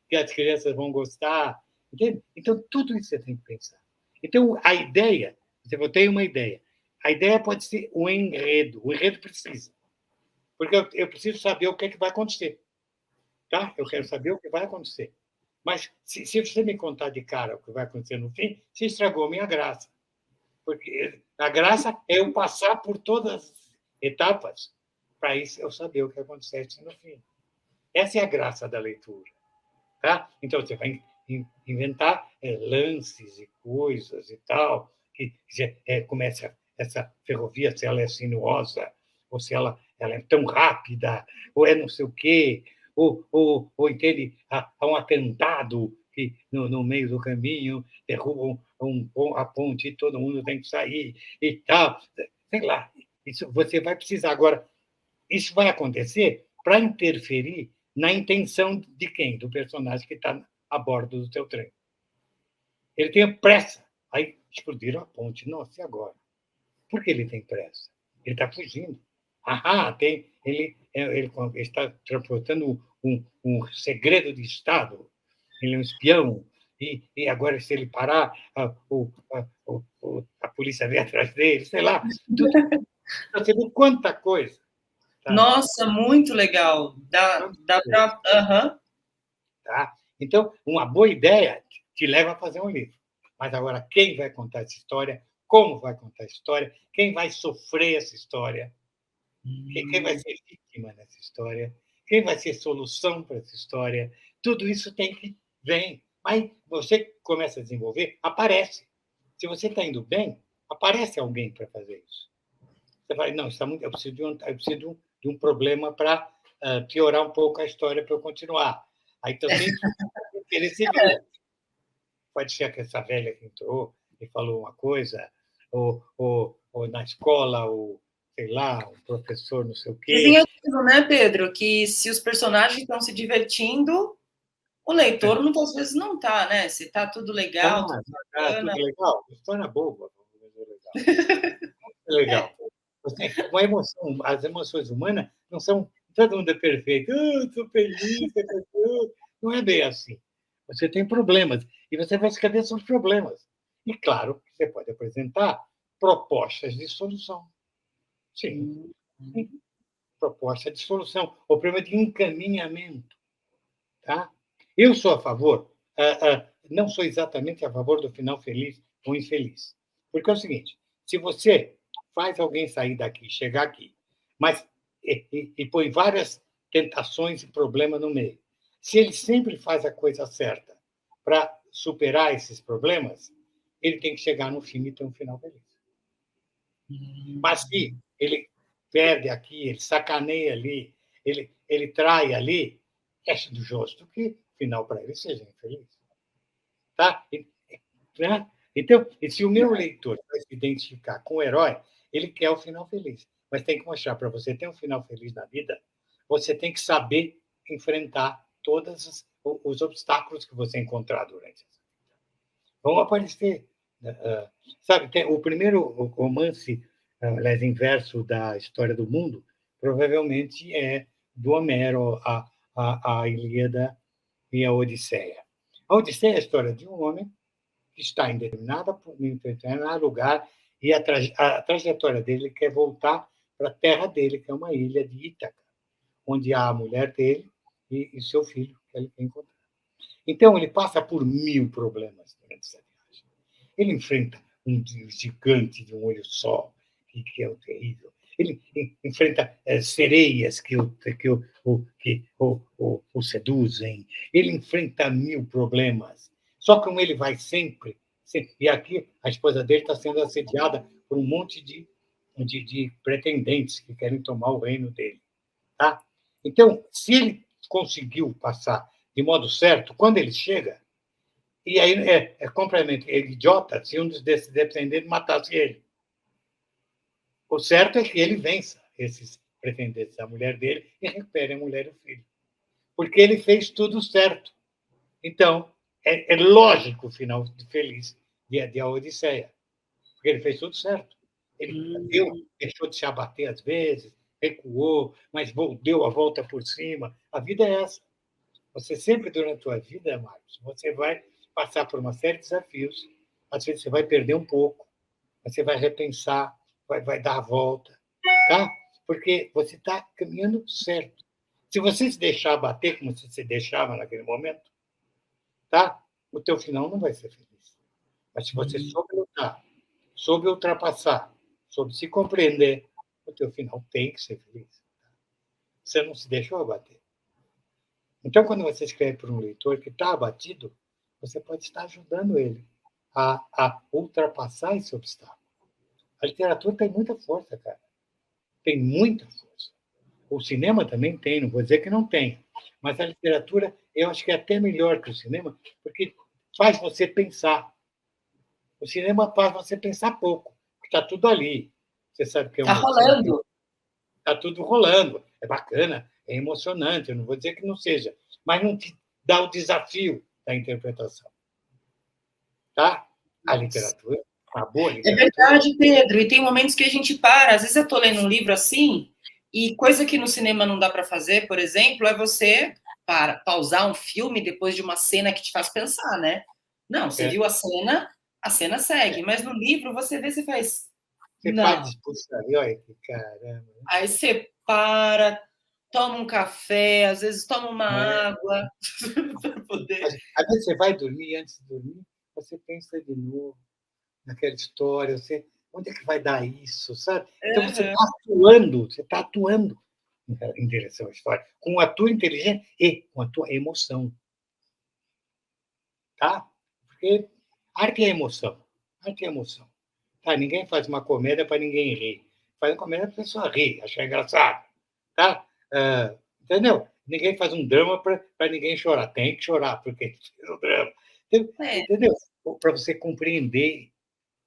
que as crianças vão gostar, entende? Então, tudo isso você tem que pensar. Então, a ideia, você tem uma ideia, a ideia pode ser o enredo precisa, porque eu preciso saber o que é que vai acontecer, tá? Eu quero saber o que vai acontecer. Mas, se você me contar de cara o que vai acontecer no fim, você estragou a minha graça. Porque a graça é eu passar por todas as etapas para isso eu saber o que acontece no fim. Essa é a graça da leitura. Tá? Então, você vai inventar lances e coisas e tal, que começa essa ferrovia, se ela é sinuosa, ou se ela é tão rápida, ou é não sei o quê, ou entende, há um atentado que no meio do caminho derrubam a ponte e todo mundo tem que sair e tal. Sei lá, isso você vai precisar. Agora, isso vai acontecer para interferir na intenção de quem? Do personagem que está a bordo do seu trem. Ele tem pressa. Aí explodiram a ponte. Nossa, e agora? Por que ele tem pressa? Ele está fugindo. Ele está transportando um segredo de Estado. Ele é um espião. E agora, se ele parar, a polícia vem atrás dele, sei lá. Você vê quanta coisa. Tá? Nossa, muito legal. Dá para. Uhum. Tá? Então, uma boa ideia te leva a fazer um livro. Mas agora, quem vai contar essa história? Como vai contar a história? Quem vai sofrer essa história? Quem vai ser vítima nessa história? Quem vai ser solução para essa história? Tudo isso tem que vem. Aí você começa a desenvolver, aparece. Se você está indo bem, aparece alguém para fazer isso. Você vai, não, está muito, eu preciso de um problema para piorar um pouco a história para eu continuar. Aí também querer ser viu. Pode ser que essa velha que entrou e falou uma coisa, ou na escola, ou sei lá, um professor não sei o quê. Dizem aquilo, né, Pedro, que se os personagens estão se divertindo, o leitor muitas vezes não está, né? Se está tudo legal, tudo bacana. Tudo legal. História boba. Legal. Uma emoção, as emoções humanas não são. Todo mundo é perfeito. Estou feliz. Não é bem assim. Você tem problemas e você vai escrever sobre problemas. E, claro, você pode apresentar propostas de solução. Sim. Proposta de solução. O problema de encaminhamento. Tá? Eu sou a favor, não sou exatamente a favor do final feliz ou infeliz. Porque é o seguinte: se você faz alguém sair daqui, chegar aqui, mas e põe várias tentações e problemas no meio, se ele sempre faz a coisa certa para superar esses problemas, ele tem que chegar no fim e ter um final feliz. Mas se ele perde aqui, ele sacaneia ali, ele trai ali, é justo que o final para ele seja infeliz. Tá? Né? Então, e se o meu leitor vai se identificar com o herói, ele quer o final feliz. Mas tem que mostrar para você ter um final feliz na vida, você tem que saber enfrentar todos os obstáculos que você encontrar durante essa vida. Vão aparecer. Sabe, o primeiro romance, aliás, inverso da história do mundo, provavelmente é do Homero, a Ilíada e a Odisseia. A Odisseia é a história de um homem que está em determinado lugar e a trajetória dele quer voltar para a terra dele, que é uma ilha de Ítaca, onde há a mulher dele e seu filho, que ele quer encontrar. Então, ele passa por 1000 problemas durante essa viagem. Ele enfrenta um gigante de um olho só, que é o terrível. Ele enfrenta sereias que o seduzem. Ele enfrenta 1000 problemas. Só que como ele vai sempre. E aqui a esposa dele está sendo assediada por um monte de pretendentes que querem tomar o reino dele. Tá? Então, se ele conseguiu passar de modo certo, quando ele chega, e aí é completamente idiota se um desses pretendentes matasse ele. O certo é que ele vença esses pretendentes da mulher dele e recupere a mulher e o filho. Porque ele fez tudo certo. Então, é lógico o final feliz de A Odisseia. Porque ele fez tudo certo. Ele deixou de se abater às vezes, recuou, mas deu a volta por cima. A vida é essa. Você sempre, durante a tua vida, Marcos, você vai passar por uma série de desafios. Às vezes você vai perder um pouco, você vai repensar, vai dar a volta, tá? Porque você está caminhando certo. Se você se deixar bater como você se deixava naquele momento, tá? O teu final não vai ser feliz. Mas se você soube lutar, soube ultrapassar, soube se compreender, o teu final tem que ser feliz. Você não se deixou abater. Então, quando você escreve para um leitor que está abatido, você pode estar ajudando ele a ultrapassar esse obstáculo. A literatura tem muita força, cara. Tem muita força. O cinema também tem, não vou dizer que não tem. Mas a literatura eu acho que é até melhor que o cinema, porque faz você pensar. O cinema faz você pensar pouco, porque está tudo ali. Você sabe que é Tá uma opção, rolando. está tudo rolando. É bacana, é emocionante, eu não vou dizer que não seja, mas não te dá o desafio da interpretação. Tá? A literatura, a boa É literatura. verdade, Pedro. E tem momentos que a gente para. Às vezes eu estou lendo um livro assim, e coisa que no cinema não dá para fazer, por exemplo, é você pausar um filme depois de uma cena que te faz pensar, né? Não, você É, viu a cena segue. Mas no livro você vê, você faz. você faz Não. discussão aí, olha que caramba. Aí você para, toma um café, às vezes toma uma É. água para poder. Às vezes você vai dormir, antes de dormir, você pensa de novo naquela história, onde é que vai dar isso, sabe? Então você está atuando em direção à história, com a tua inteligência e com a tua emoção, tá? Porque arte é emoção, arte é emoção. Tá? Ninguém faz uma comédia para ninguém rir. Faz uma comédia para a pessoa rir, achar engraçado, tá? Entendeu? Ninguém faz um drama para ninguém chorar. Tem que chorar, porque é um drama. É, Entendeu? Para você compreender.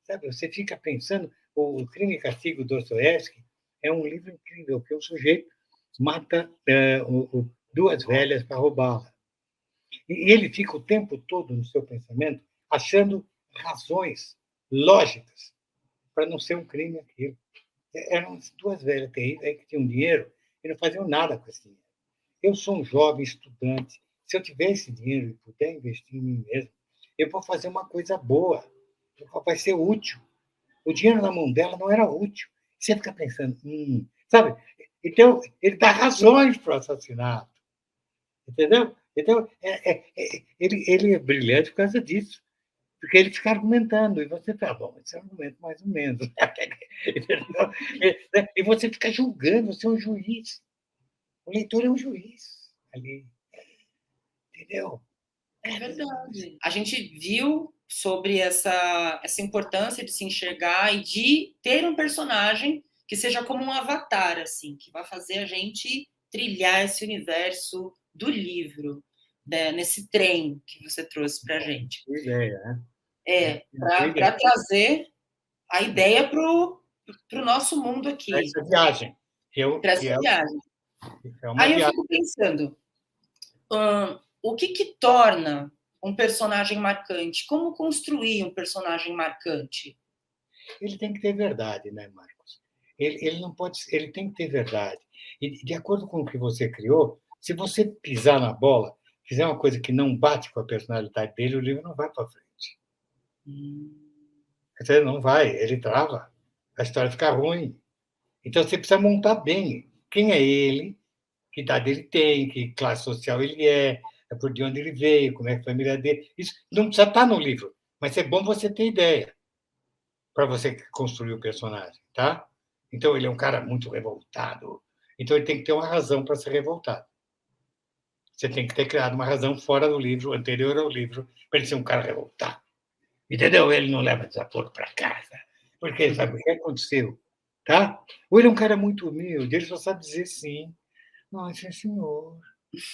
Sabe? Você fica pensando, o Crime e Castigo, Dostoiévski, é um livro incrível, que o sujeito mata duas velhas para roubá-la. E ele fica o tempo todo no seu pensamento achando razões lógicas para não ser um crime aquilo. Eram duas velhas terríveis que tinham dinheiro e não faziam nada com esse dinheiro. Eu sou um jovem estudante. Se eu tiver esse dinheiro e puder investir em mim mesmo, eu vou fazer uma coisa boa. Vai ser útil. O dinheiro na mão dela não era útil. Você fica pensando, sabe? Então, ele dá razões para o assassinato. Entendeu? Então, ele é brilhante por causa disso. Porque ele fica argumentando, e você fala, bom, esse é um argumento mais ou menos. Entendeu? E você fica julgando, você é um juiz. O leitor é um juiz ali. Entendeu? é verdade. A gente viu sobre essa importância de se enxergar e de ter um personagem que seja como um avatar, assim, que vai fazer a gente trilhar esse universo do livro, né, nesse trem que você trouxe para a gente. Boa ideia, né? Boa Para ideia. trazer a ideia para o nosso mundo aqui, Essa viagem, para que essa viagem. é uma Aí eu viagem. fico pensando, o que torna um personagem marcante? Como construir um personagem marcante? Ele tem que ter verdade, né, Marcos? Ele não pode, ele tem que ter verdade. E de acordo com o que você criou, se você pisar na bola, fizer uma coisa que não bate com a personalidade dele, o livro não vai para frente. Quer dizer, não vai, ele trava, a história fica ruim. Então você precisa montar bem quem é ele, que idade ele tem, que classe social ele é por de onde ele veio, como é a família dele. Isso não precisa estar no livro, mas é bom você ter ideia para você construir o personagem, tá? Então ele é um cara muito revoltado, então ele tem que ter uma razão para ser revoltado. Você tem que ter criado uma razão fora do livro, anterior ao livro, para ele ser um cara revoltado. Entendeu? Ele não leva desaforo para casa, porque sabe o que aconteceu, tá? Ou ele é um cara muito humilde, ele só sabe dizer sim. Não, sim, senhor.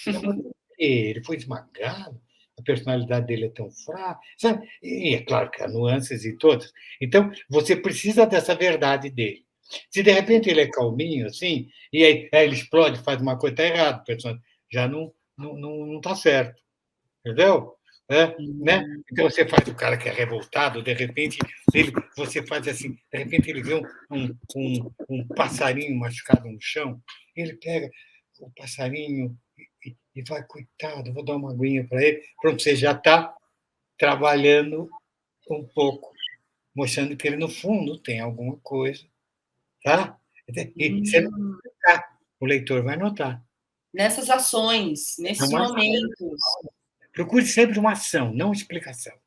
Não, mas por quê? Ele foi esmagado, a personalidade dele é tão fraca, sabe? E é claro que há nuances e todas. Então, você precisa dessa verdade dele. Se de repente ele é calminho, assim, e aí ele explode, faz uma coisa, está errado, já não está certo, entendeu? Né? Então você faz o cara que é revoltado, de repente você faz assim, de repente ele vê um passarinho machucado no chão, ele pega o passarinho e vai, coitado, vou dar uma aguinha para ele. Pronto, você já está trabalhando um pouco, mostrando que ele, no fundo, tem alguma coisa. Tá? E você não Hum, vai notar, o leitor vai notar. nessas ações, É nesses uma ação. momentos. Procure sempre uma ação, não explicação.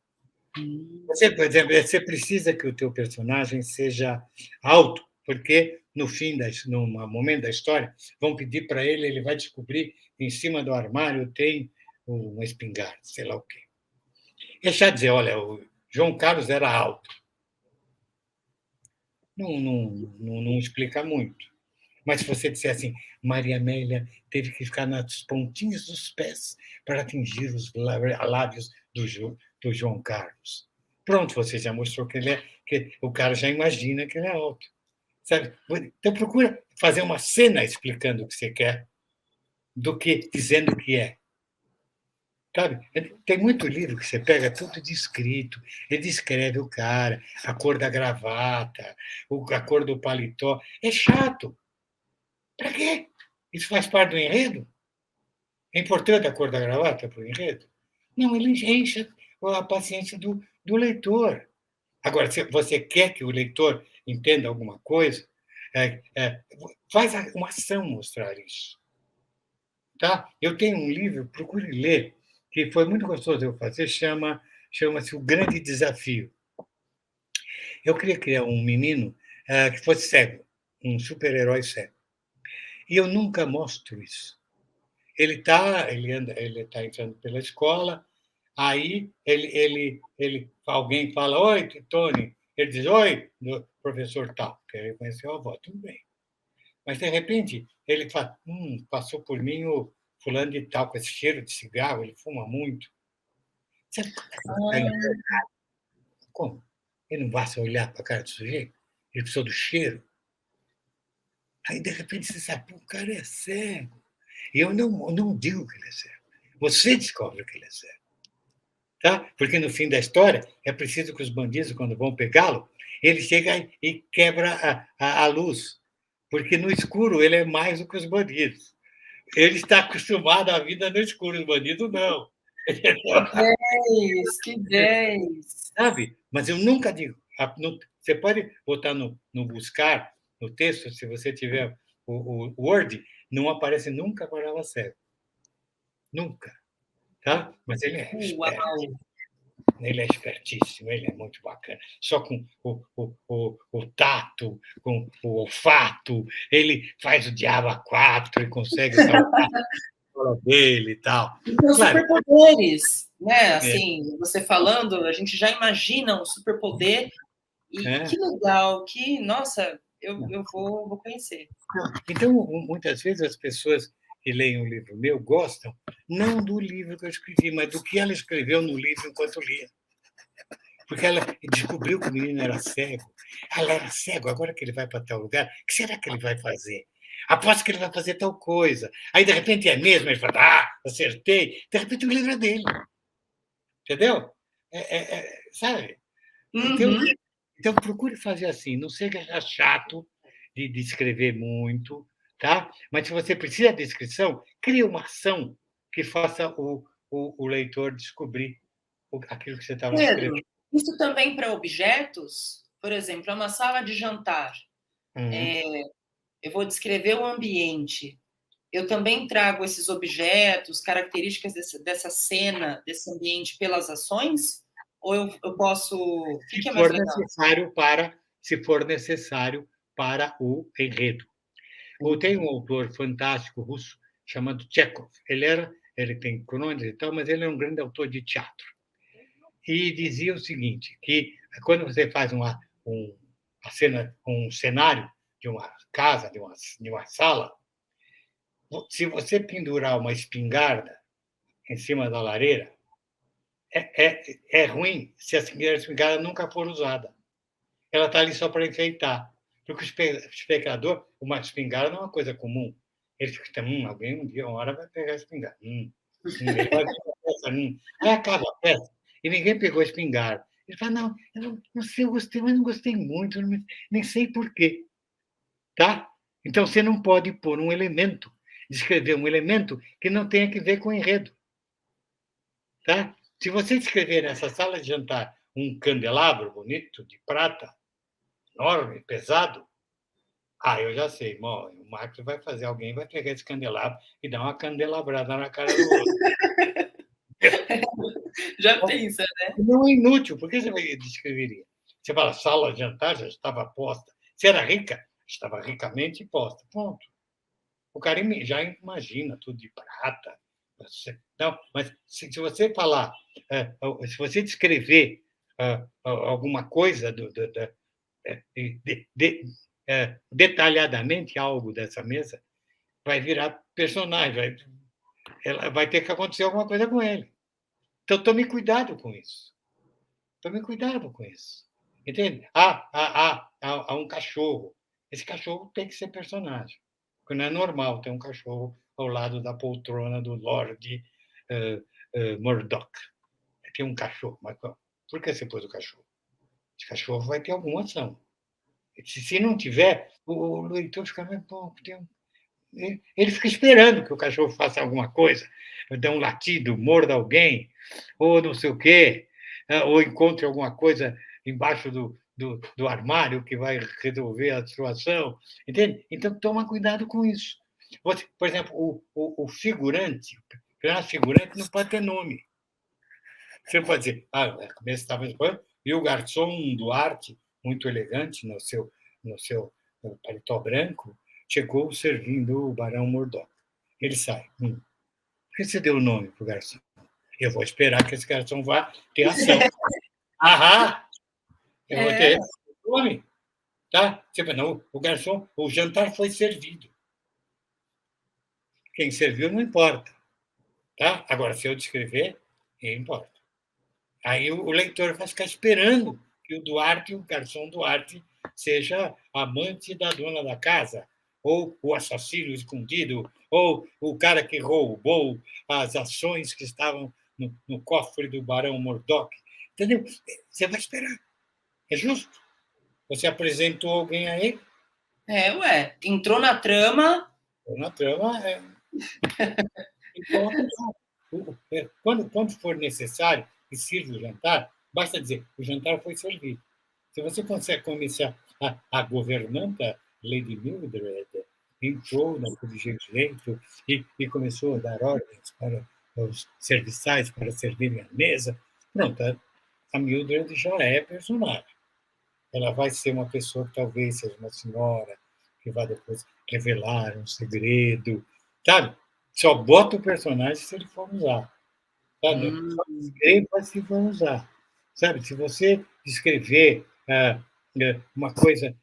Você, Hum, por exemplo, você precisa que o teu personagem seja alto, porque no fim, no momento da história, vão pedir para ele, ele vai descobrir que em cima do armário tem uma espingarda, sei lá o quê. Deixar de dizer, olha, o João Carlos era alto. Não explica muito. Mas se você disser assim, Maria Amélia teve que ficar nas pontinhas dos pés para atingir os lábios do João Carlos. Pronto, você já mostrou que o cara já imagina que ele é alto. Sabe? Então procura fazer uma cena explicando o que você quer do que dizendo o que é. Sabe? Tem muito livro que você pega tudo descrito, ele descreve o cara, a cor da gravata, a cor do paletó. É chato. Para quê? Isso faz parte do enredo? É importante a cor da gravata para o enredo? Não, ele enche a paciência do leitor. Agora, se você quer que o leitor entenda alguma coisa, faz uma ação mostrar isso. Tá? Eu tenho um livro, procure ler, que foi muito gostoso eu fazer, chama-se O Grande Desafio. Eu queria criar um menino que fosse cego, um super-herói cego. E eu nunca mostro isso. Ele tá entrando pela escola, aí alguém fala, oi, Tony. Ele diz, oi, professor tal, que ele conheceu a avó, tudo bem. Mas, de repente, ele fala, passou por mim o fulano de tal, com esse cheiro de cigarro, ele fuma muito. Você como? Ele não basta olhar para a cara do sujeito? Ele precisou do cheiro? Aí, de repente, você sabe, o cara é cego. E eu não digo que ele é cego. Você descobre que ele é cego. Tá? Porque, no fim da história, é preciso que os bandidos, quando vão pegá-lo, ele chega e quebra a luz. Porque no escuro ele é mais do que os bandidos. Ele está acostumado à vida no escuro, os bandidos não. Que 10! Sabe? Mas eu nunca digo. Você pode botar no buscar, no texto, se você tiver o Word, não aparece nunca a palavra cego. Nunca. Tá? Mas ele é esperto. Uau! Ele é espertíssimo, ele é muito bacana. Só com o tato, com o olfato, ele faz o diabo a quatro e consegue salvar a dele e tal. Então, Claro, superpoderes, né? é, Assim, você falando, a gente já imagina um superpoder e é. que legal, que, nossa, eu vou conhecer. Então, muitas vezes as pessoas que leem um livro meu gostam não do livro que eu escrevi, mas do que ela escreveu no livro enquanto lia. Porque ela descobriu que o menino era cego. Ela era cego, agora que ele vai para tal lugar, o que será que ele vai fazer? Aposto que ele vai fazer tal coisa. Aí, de repente, é mesmo, ele fala, acertei. De repente, o livro é dele. Entendeu? Sabe? Então, Uhum. então, procure fazer assim, não seja chato de escrever muito, tá? Mas se você precisa de descrição, crie uma ação que faça o leitor descobrir aquilo que você estava descrevendo. Pedro, isso também para objetos? Por exemplo, é uma sala de jantar. Uhum. Eu vou descrever o ambiente. Eu também trago esses objetos, características dessa cena, desse ambiente pelas ações? Ou eu posso. O que é mais legal? Se for necessário para o enredo. Ou tem um autor fantástico russo chamado Chekhov. Ele tem crônicas e tal, mas ele é um grande autor de teatro. E dizia o seguinte, que quando você faz um cenário de uma casa, de uma sala, se você pendurar uma espingarda em cima da lareira, é ruim se a espingarda nunca for usada. Ela está ali só para enfeitar. Porque o espectador, uma espingarda não é uma coisa comum. Ele fica, alguém um dia, uma hora vai pegar a espingarda. Ele vai ver a peça, Aí acaba a peça e ninguém pegou a espingarda. Ele fala, não, eu não sei, eu gostei, mas não gostei muito, nem sei por quê. Tá? Então, você não pode pôr um elemento, descrever um elemento que não tenha que ver com o enredo. Tá? Se você descrever nessa sala de jantar um candelabro bonito, de prata, enorme, pesado, eu já sei, o Marcos vai fazer, alguém vai pegar esse candelabro e dar uma candelabrada na cara do outro. Já pensa, né? Não é inútil, por que você descreveria? Você fala, sala de jantar já estava posta. Se era rica, estava ricamente posta. Ponto. O cara já imagina tudo de prata. Não, mas se você falar, se você descrever alguma coisa detalhadamente algo dessa mesa, vai virar personagem, vai ter que acontecer alguma coisa com ele. Então, tome cuidado com isso. Tome cuidado com isso. Entende? Há um cachorro. Esse cachorro tem que ser personagem. Porque não é normal ter um cachorro ao lado da poltrona do Lord Murdoch. Tem um cachorro. Mas por que você pôs o cachorro? Esse cachorro vai ter alguma ação. Se não tiver, o leitor fica meio pouco. Ele fica esperando que o cachorro faça alguma coisa, dê um latido, morda alguém, ou não sei o quê, ou encontre alguma coisa embaixo do armário que vai resolver a situação. Entende? Então, toma cuidado com isso. Você, por exemplo, o figurante, o personagem figurante não pode ter nome. Você não pode dizer, começo estava espanhol, e o garçom Duarte, muito elegante no seu paletó branco, chegou servindo o Barão Murdoch. Ele sai. Por que você deu o nome para o garçom? Eu vou esperar que esse garçom vá ter ação. Ahá! Eu vou ter nome. Tá? Não, o garçom, o jantar foi servido. Quem serviu não importa. Tá? Agora, se eu descrever, importa. Aí o leitor vai ficar esperando que o Duarte, o garçom Duarte, seja amante da dona da casa, ou o assassino escondido, ou o cara que roubou as ações que estavam no cofre do Barão Murdoch. Entendeu? Você vai esperar. É justo. Você apresentou alguém a ele. Entrou na trama. Na trama, então, quando for necessário e sirva o jantar, basta dizer, o jantar foi servido. Se você consegue começar a governanta Lady Mildred entrou naquele jeito e começou a dar ordens para os serviçais para servirem à mesa, pronto, a Mildred já é personagem. Ela vai ser uma pessoa que talvez seja uma senhora, que vai depois revelar um segredo, sabe? Só bota o personagem se ele for usar. Sabe? Só escreva se for usar. Sabe? Se você escrever uma coisa,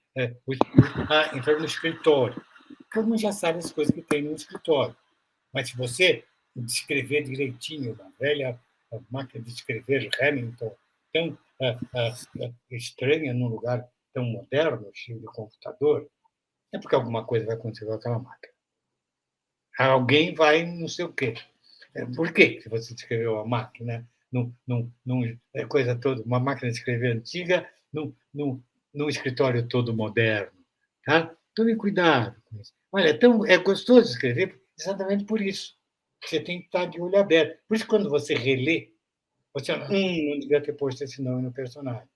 entrar no escritório, todo mundo já sabe as coisas que tem no escritório. Mas se você descrever direitinho, uma velha máquina de escrever Remington, tão estranha num lugar tão moderno, cheio de computador, é porque alguma coisa vai acontecer com aquela máquina. Alguém vai não sei o quê. Por quê? Se você escreveu a máquina, é coisa toda, uma máquina de escrever antiga, num escritório todo moderno. Tá? Tome cuidado com isso. Olha, é gostoso escrever exatamente por isso. Você tem que estar de olho aberto. Por isso, quando você relê, você não devia ter posto esse nome no personagem.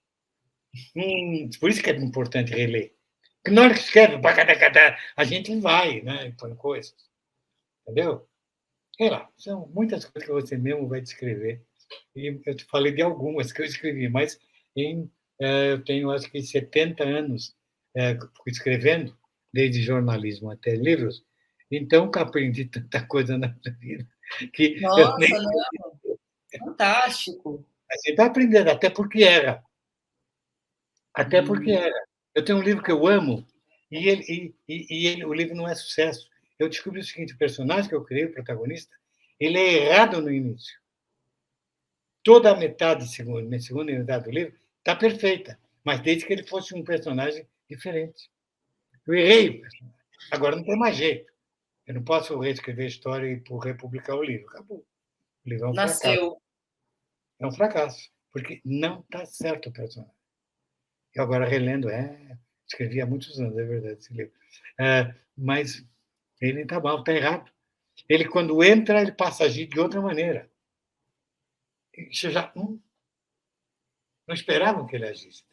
Por isso que é importante reler. Porque na hora que escreve, a gente vai, né? Põe coisas. Entendeu? Sei lá, são muitas coisas que você mesmo vai descrever. E eu te falei de algumas que eu escrevi, mas eu tenho, acho que, 70 anos escrevendo, desde jornalismo até livros, então eu aprendi tanta coisa na vida que eu nem... Nossa, não. Fantástico. A gente vai aprendendo, até porque era. Até porque Hum. era. Eu tenho um livro que eu amo o livro não é sucesso. Eu descobri o seguinte: o personagem que eu criei, o protagonista, ele é errado no início. Toda a metade, na segunda unidade do livro, está perfeita, mas desde que ele fosse um personagem diferente. Eu errei o personagem. Agora não tem mais jeito. Eu não posso reescrever a história e republicar o livro. Acabou. O livro é um fracasso. Nasceu. É um fracasso, porque não está certo o personagem. E agora, relendo, escrevi há muitos anos, é verdade, esse livro. Mas ele está mal, está errado. Ele, quando entra, ele passa a agir de outra maneira. Você já não esperavam que ele agisse.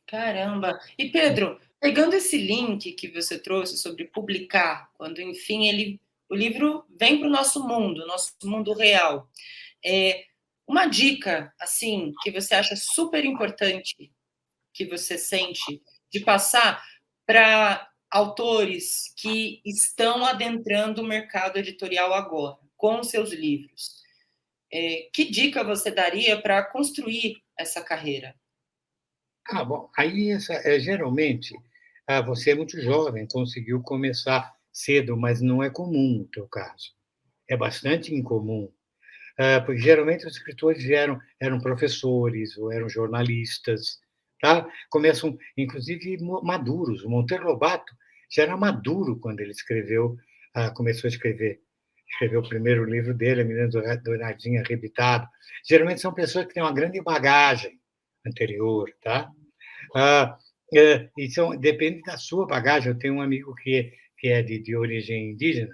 Caramba! E Pedro, pegando esse link que você trouxe sobre publicar, quando enfim o livro vem para o nosso mundo real, uma dica assim que você acha super importante, que você sente de passar para autores que estão adentrando o mercado editorial agora, com seus livros. Que dica você daria para construir essa carreira? Bom, aí geralmente você é muito jovem, conseguiu começar cedo, mas não é comum no teu caso. É bastante incomum. Porque geralmente os escritores eram professores ou eram jornalistas, tá? Começam, inclusive, maduros. O Monteiro Lobato já era maduro quando ele começou a escrever. Escreveu o primeiro livro dele, A Menina do Nardinho Arrebitado. Geralmente são pessoas que têm uma grande bagagem anterior, tá? Ah, então, depende da sua bagagem. Eu tenho um amigo que é de origem indígena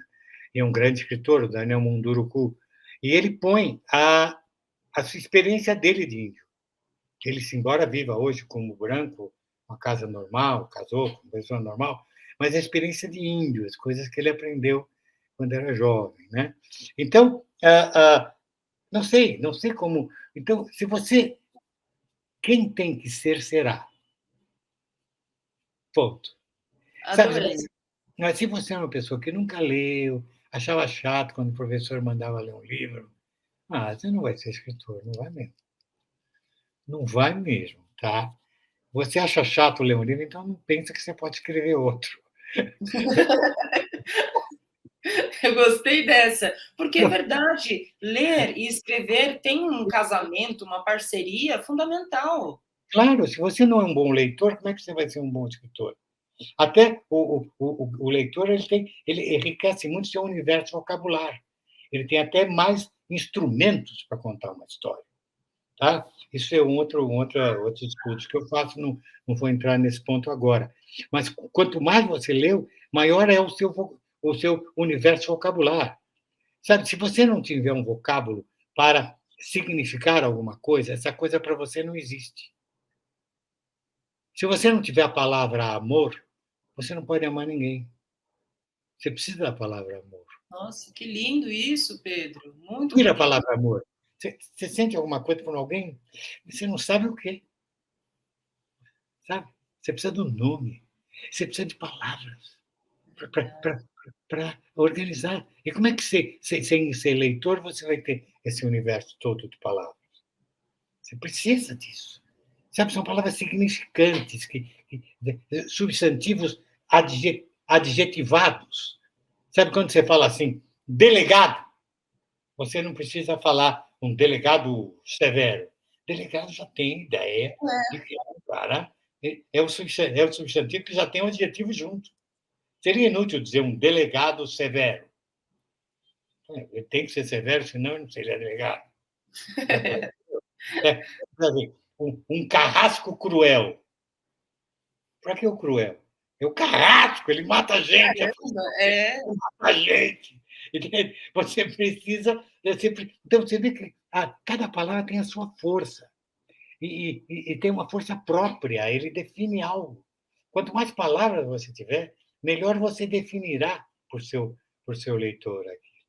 e é um grande escritor, o Daniel Munduruku, e ele põe a sua experiência dele de índio. Ele, embora viva hoje como branco, uma casa normal, casou com uma pessoa normal, mas a experiência de índio, as coisas que ele aprendeu quando era jovem, né? Então, não sei como. Então, se você, quem tem que ser será. Ponto. Sabe, Adorei. mas se você é uma pessoa que nunca leu, achava chato quando o professor mandava ler um livro, você não vai ser escritor, não vai mesmo. Não vai mesmo, tá? Você acha chato ler um livro, então não pensa que você pode escrever outro. Eu gostei dessa, porque é verdade, ler e escrever tem um casamento, uma parceria fundamental. Claro, se você não é um bom leitor, como é que você vai ser um bom escritor? Até o leitor ele enriquece muito seu universo vocabulário. Ele tem até mais instrumentos para contar uma história. Tá? Isso é outro estudo que eu faço, não vou entrar nesse ponto agora. Mas quanto mais você leu, maior é o seu universo vocabulário. Sabe, se você não tiver um vocábulo para significar alguma coisa, essa coisa para você não existe. Se você não tiver a palavra amor, você não pode amar ninguém. Você precisa da palavra amor. Nossa, que lindo isso, Pedro. Muito Tira a bonito. palavra amor. Você sente alguma coisa por alguém, você não sabe o quê, sabe? Você precisa do nome, você precisa de palavras para organizar. E como é que sem ser leitor você vai ter esse universo todo de palavras? Você precisa disso. Sabe, são palavras significantes, substantivos adjetivados. Sabe quando você fala assim, delegado? Você não precisa falar um delegado severo. Delegado já tem ideia de que é um cara. É o substantivo que já tem o adjetivo junto. Seria inútil dizer um delegado severo. Ele tem que ser severo, senão ele não seria delegado. É, um carrasco cruel. Para que o cruel? É o carrasco, ele mata a gente, Caramba, é. a gente. Entende? Você precisa. Então, você vê que cada palavra tem a sua força. E tem uma força própria, ele define algo. Quanto mais palavras você tiver, melhor você definirá por seu leitor aqui,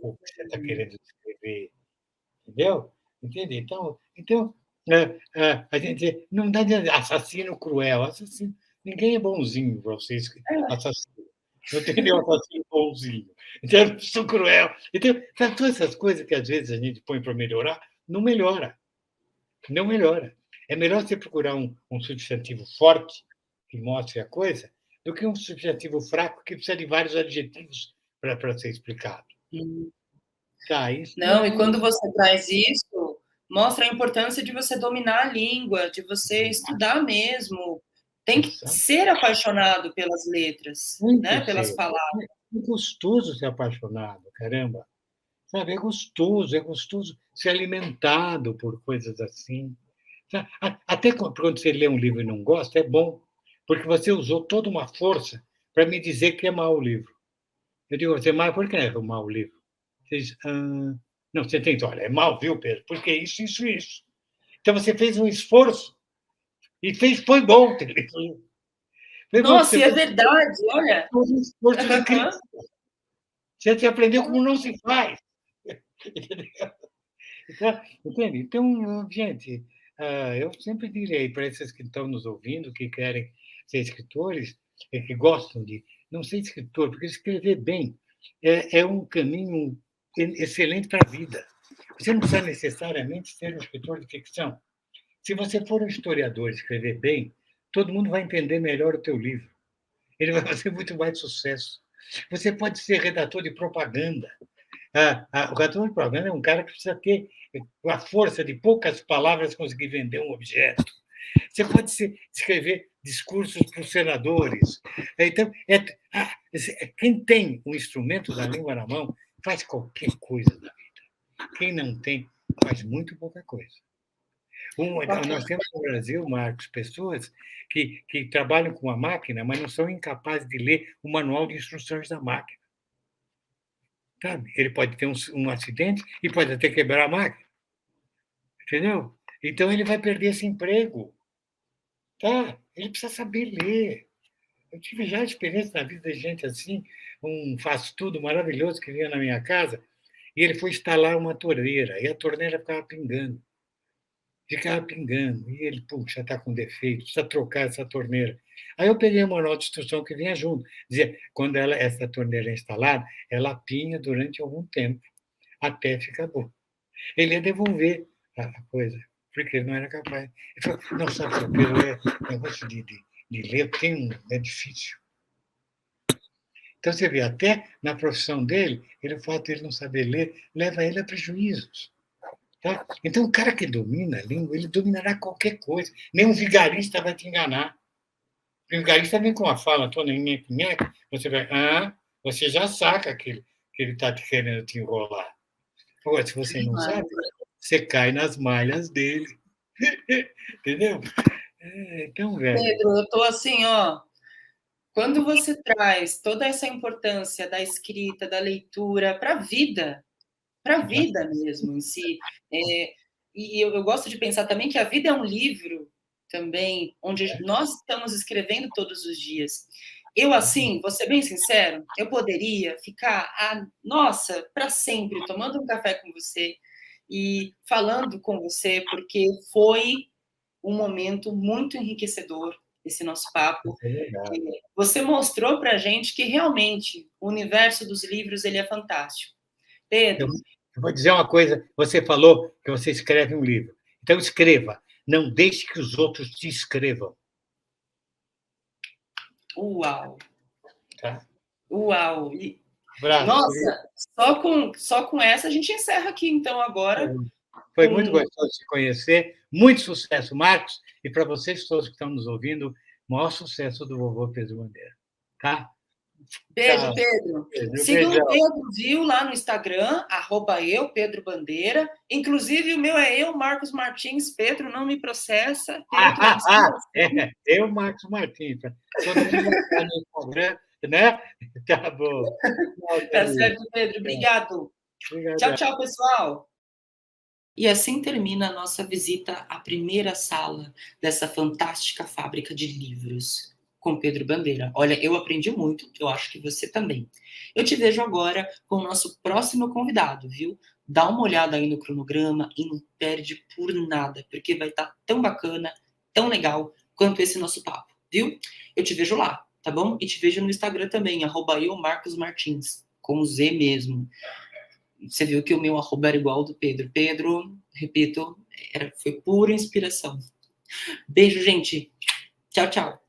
o que você está querendo escrever. Entendeu? Entende? Então a gente não dá de assassino cruel. Assassino, ninguém é bonzinho para vocês, assassino. Não tem nenhum assassino bonzinho. Então, eu sou cruel. Então, sabe, todas essas coisas que às vezes a gente põe para melhorar, não melhora. Não melhora. É melhor você procurar um substantivo forte que mostre a coisa do que um substantivo fraco que precisa de vários adjetivos para ser explicado. Tá, isso Não, e quando você traz isso, mostra a importância de você dominar a língua, de você estudar mesmo. Tem que ser apaixonado pelas letras, né? muito Pelas sério. palavras. É gostoso ser apaixonado, caramba. Sabe, é gostoso ser alimentado por coisas assim. Até quando você lê um livro e não gosta, é bom, porque você usou toda uma força para me dizer que é mau o livro. Eu digo, você, mas por que é mau o livro? Você diz, não, você tem, olha, é mau, viu, Pedro? Porque isso, isso, isso. Então você fez um esforço e foi bom ter lido o livro. Foi bom, Nossa, você e é fez verdade, olha. um esforço de crítica. Você aprendeu como não se faz. Então, entende? Então, gente, eu sempre direi para esses que estão nos ouvindo, que querem ser escritores, que gostam de não ser escritor, porque escrever bem é um caminho excelente para a vida. Você não precisa necessariamente ser um escritor de ficção. Se você for um historiador e escrever bem, todo mundo vai entender melhor o teu livro. Ele vai fazer muito mais sucesso. Você pode ser redator de propaganda. O redator de propaganda é um cara que precisa ter, com a força de poucas palavras, conseguir vender um objeto. Você pode escrever discursos para os senadores. Então, quem tem um instrumento da língua na mão faz qualquer coisa da vida. Quem não tem, faz muito pouca coisa. Nós temos no Brasil, Marcos, pessoas que trabalham com a máquina, mas não são incapazes de ler o manual de instruções da máquina. Sabe? Ele pode ter um acidente e pode até quebrar a máquina. Entendeu? Então, ele vai perder esse emprego. Tá? Ele precisa saber ler. Eu tive já experiência na vida de gente assim, um faz-tudo maravilhoso que vinha na minha casa, e ele foi instalar uma torneira, e a torneira ficava pingando. E ele, puxa, está com defeito, precisa trocar essa torneira. Aí eu peguei o manual de instrução que vinha junto. Dizia, quando essa torneira é instalada, ela pinha durante algum tempo, até ficar bom. Ele ia devolver a coisa, porque ele não era capaz. Ele falou, não, sabe, seu Pedro, negócio de ler é difícil. Então, você vê, até na profissão dele, o fato de ele não saber ler leva ele a prejuízos. Tá? Então, o cara que domina a língua, ele dominará qualquer coisa. Nem um vigarista vai te enganar. O vigarista vem com uma fala toda, você vai, você já saca que ele está querendo te enrolar. Agora, se você não sabe, você cai nas malhas dele. Entendeu? Então, velho. Pedro, eu estou assim, ó. Quando você traz toda essa importância da escrita, da leitura para a vida mesmo em si, e eu gosto de pensar também que a vida é um livro também, onde nós estamos escrevendo todos os dias. Eu, assim, vou ser bem sincero, eu poderia ficar, para sempre, tomando um café com você e falando com você, porque foi um momento muito enriquecedor, esse nosso papo. Você mostrou para a gente que realmente o universo dos livros ele é fantástico. Pedro, eu vou dizer uma coisa, você falou que você escreve um livro. Então, escreva. Não deixe que os outros te escrevam. Uau! Tá? Uau! Braço, nossa, só com essa a gente encerra aqui, então, agora. Foi muito gostoso te conhecer. Muito sucesso, Marcos. E para vocês todos que estão nos ouvindo, maior sucesso do vovô Pedro Bandeira. Tá? Beijo, Pedro. Sigam o Pedro, viu, lá no Instagram, @Pedro Bandeira. Inclusive, o meu é Marcos Martins. Pedro, não me processa. Pedro, eu, Marcos Martins. Todo mundo está no Instagram, né? Tá bom. Tá certo, Pedro. Obrigado. Tchau, tchau, pessoal. E assim termina a nossa visita à primeira sala dessa fantástica fábrica de livros com Pedro Bandeira. Olha, eu aprendi muito, eu acho que você também. Eu te vejo agora com o nosso próximo convidado, viu? Dá uma olhada aí no cronograma e não perde por nada, porque vai estar tão bacana, tão legal quanto esse nosso papo, viu? Eu te vejo lá, tá bom? E te vejo no Instagram também, @eu_marcosmartins, com Z mesmo. Você viu que o meu arroba era igual ao do Pedro. Pedro, repito, foi pura inspiração. Beijo, gente. Tchau, tchau.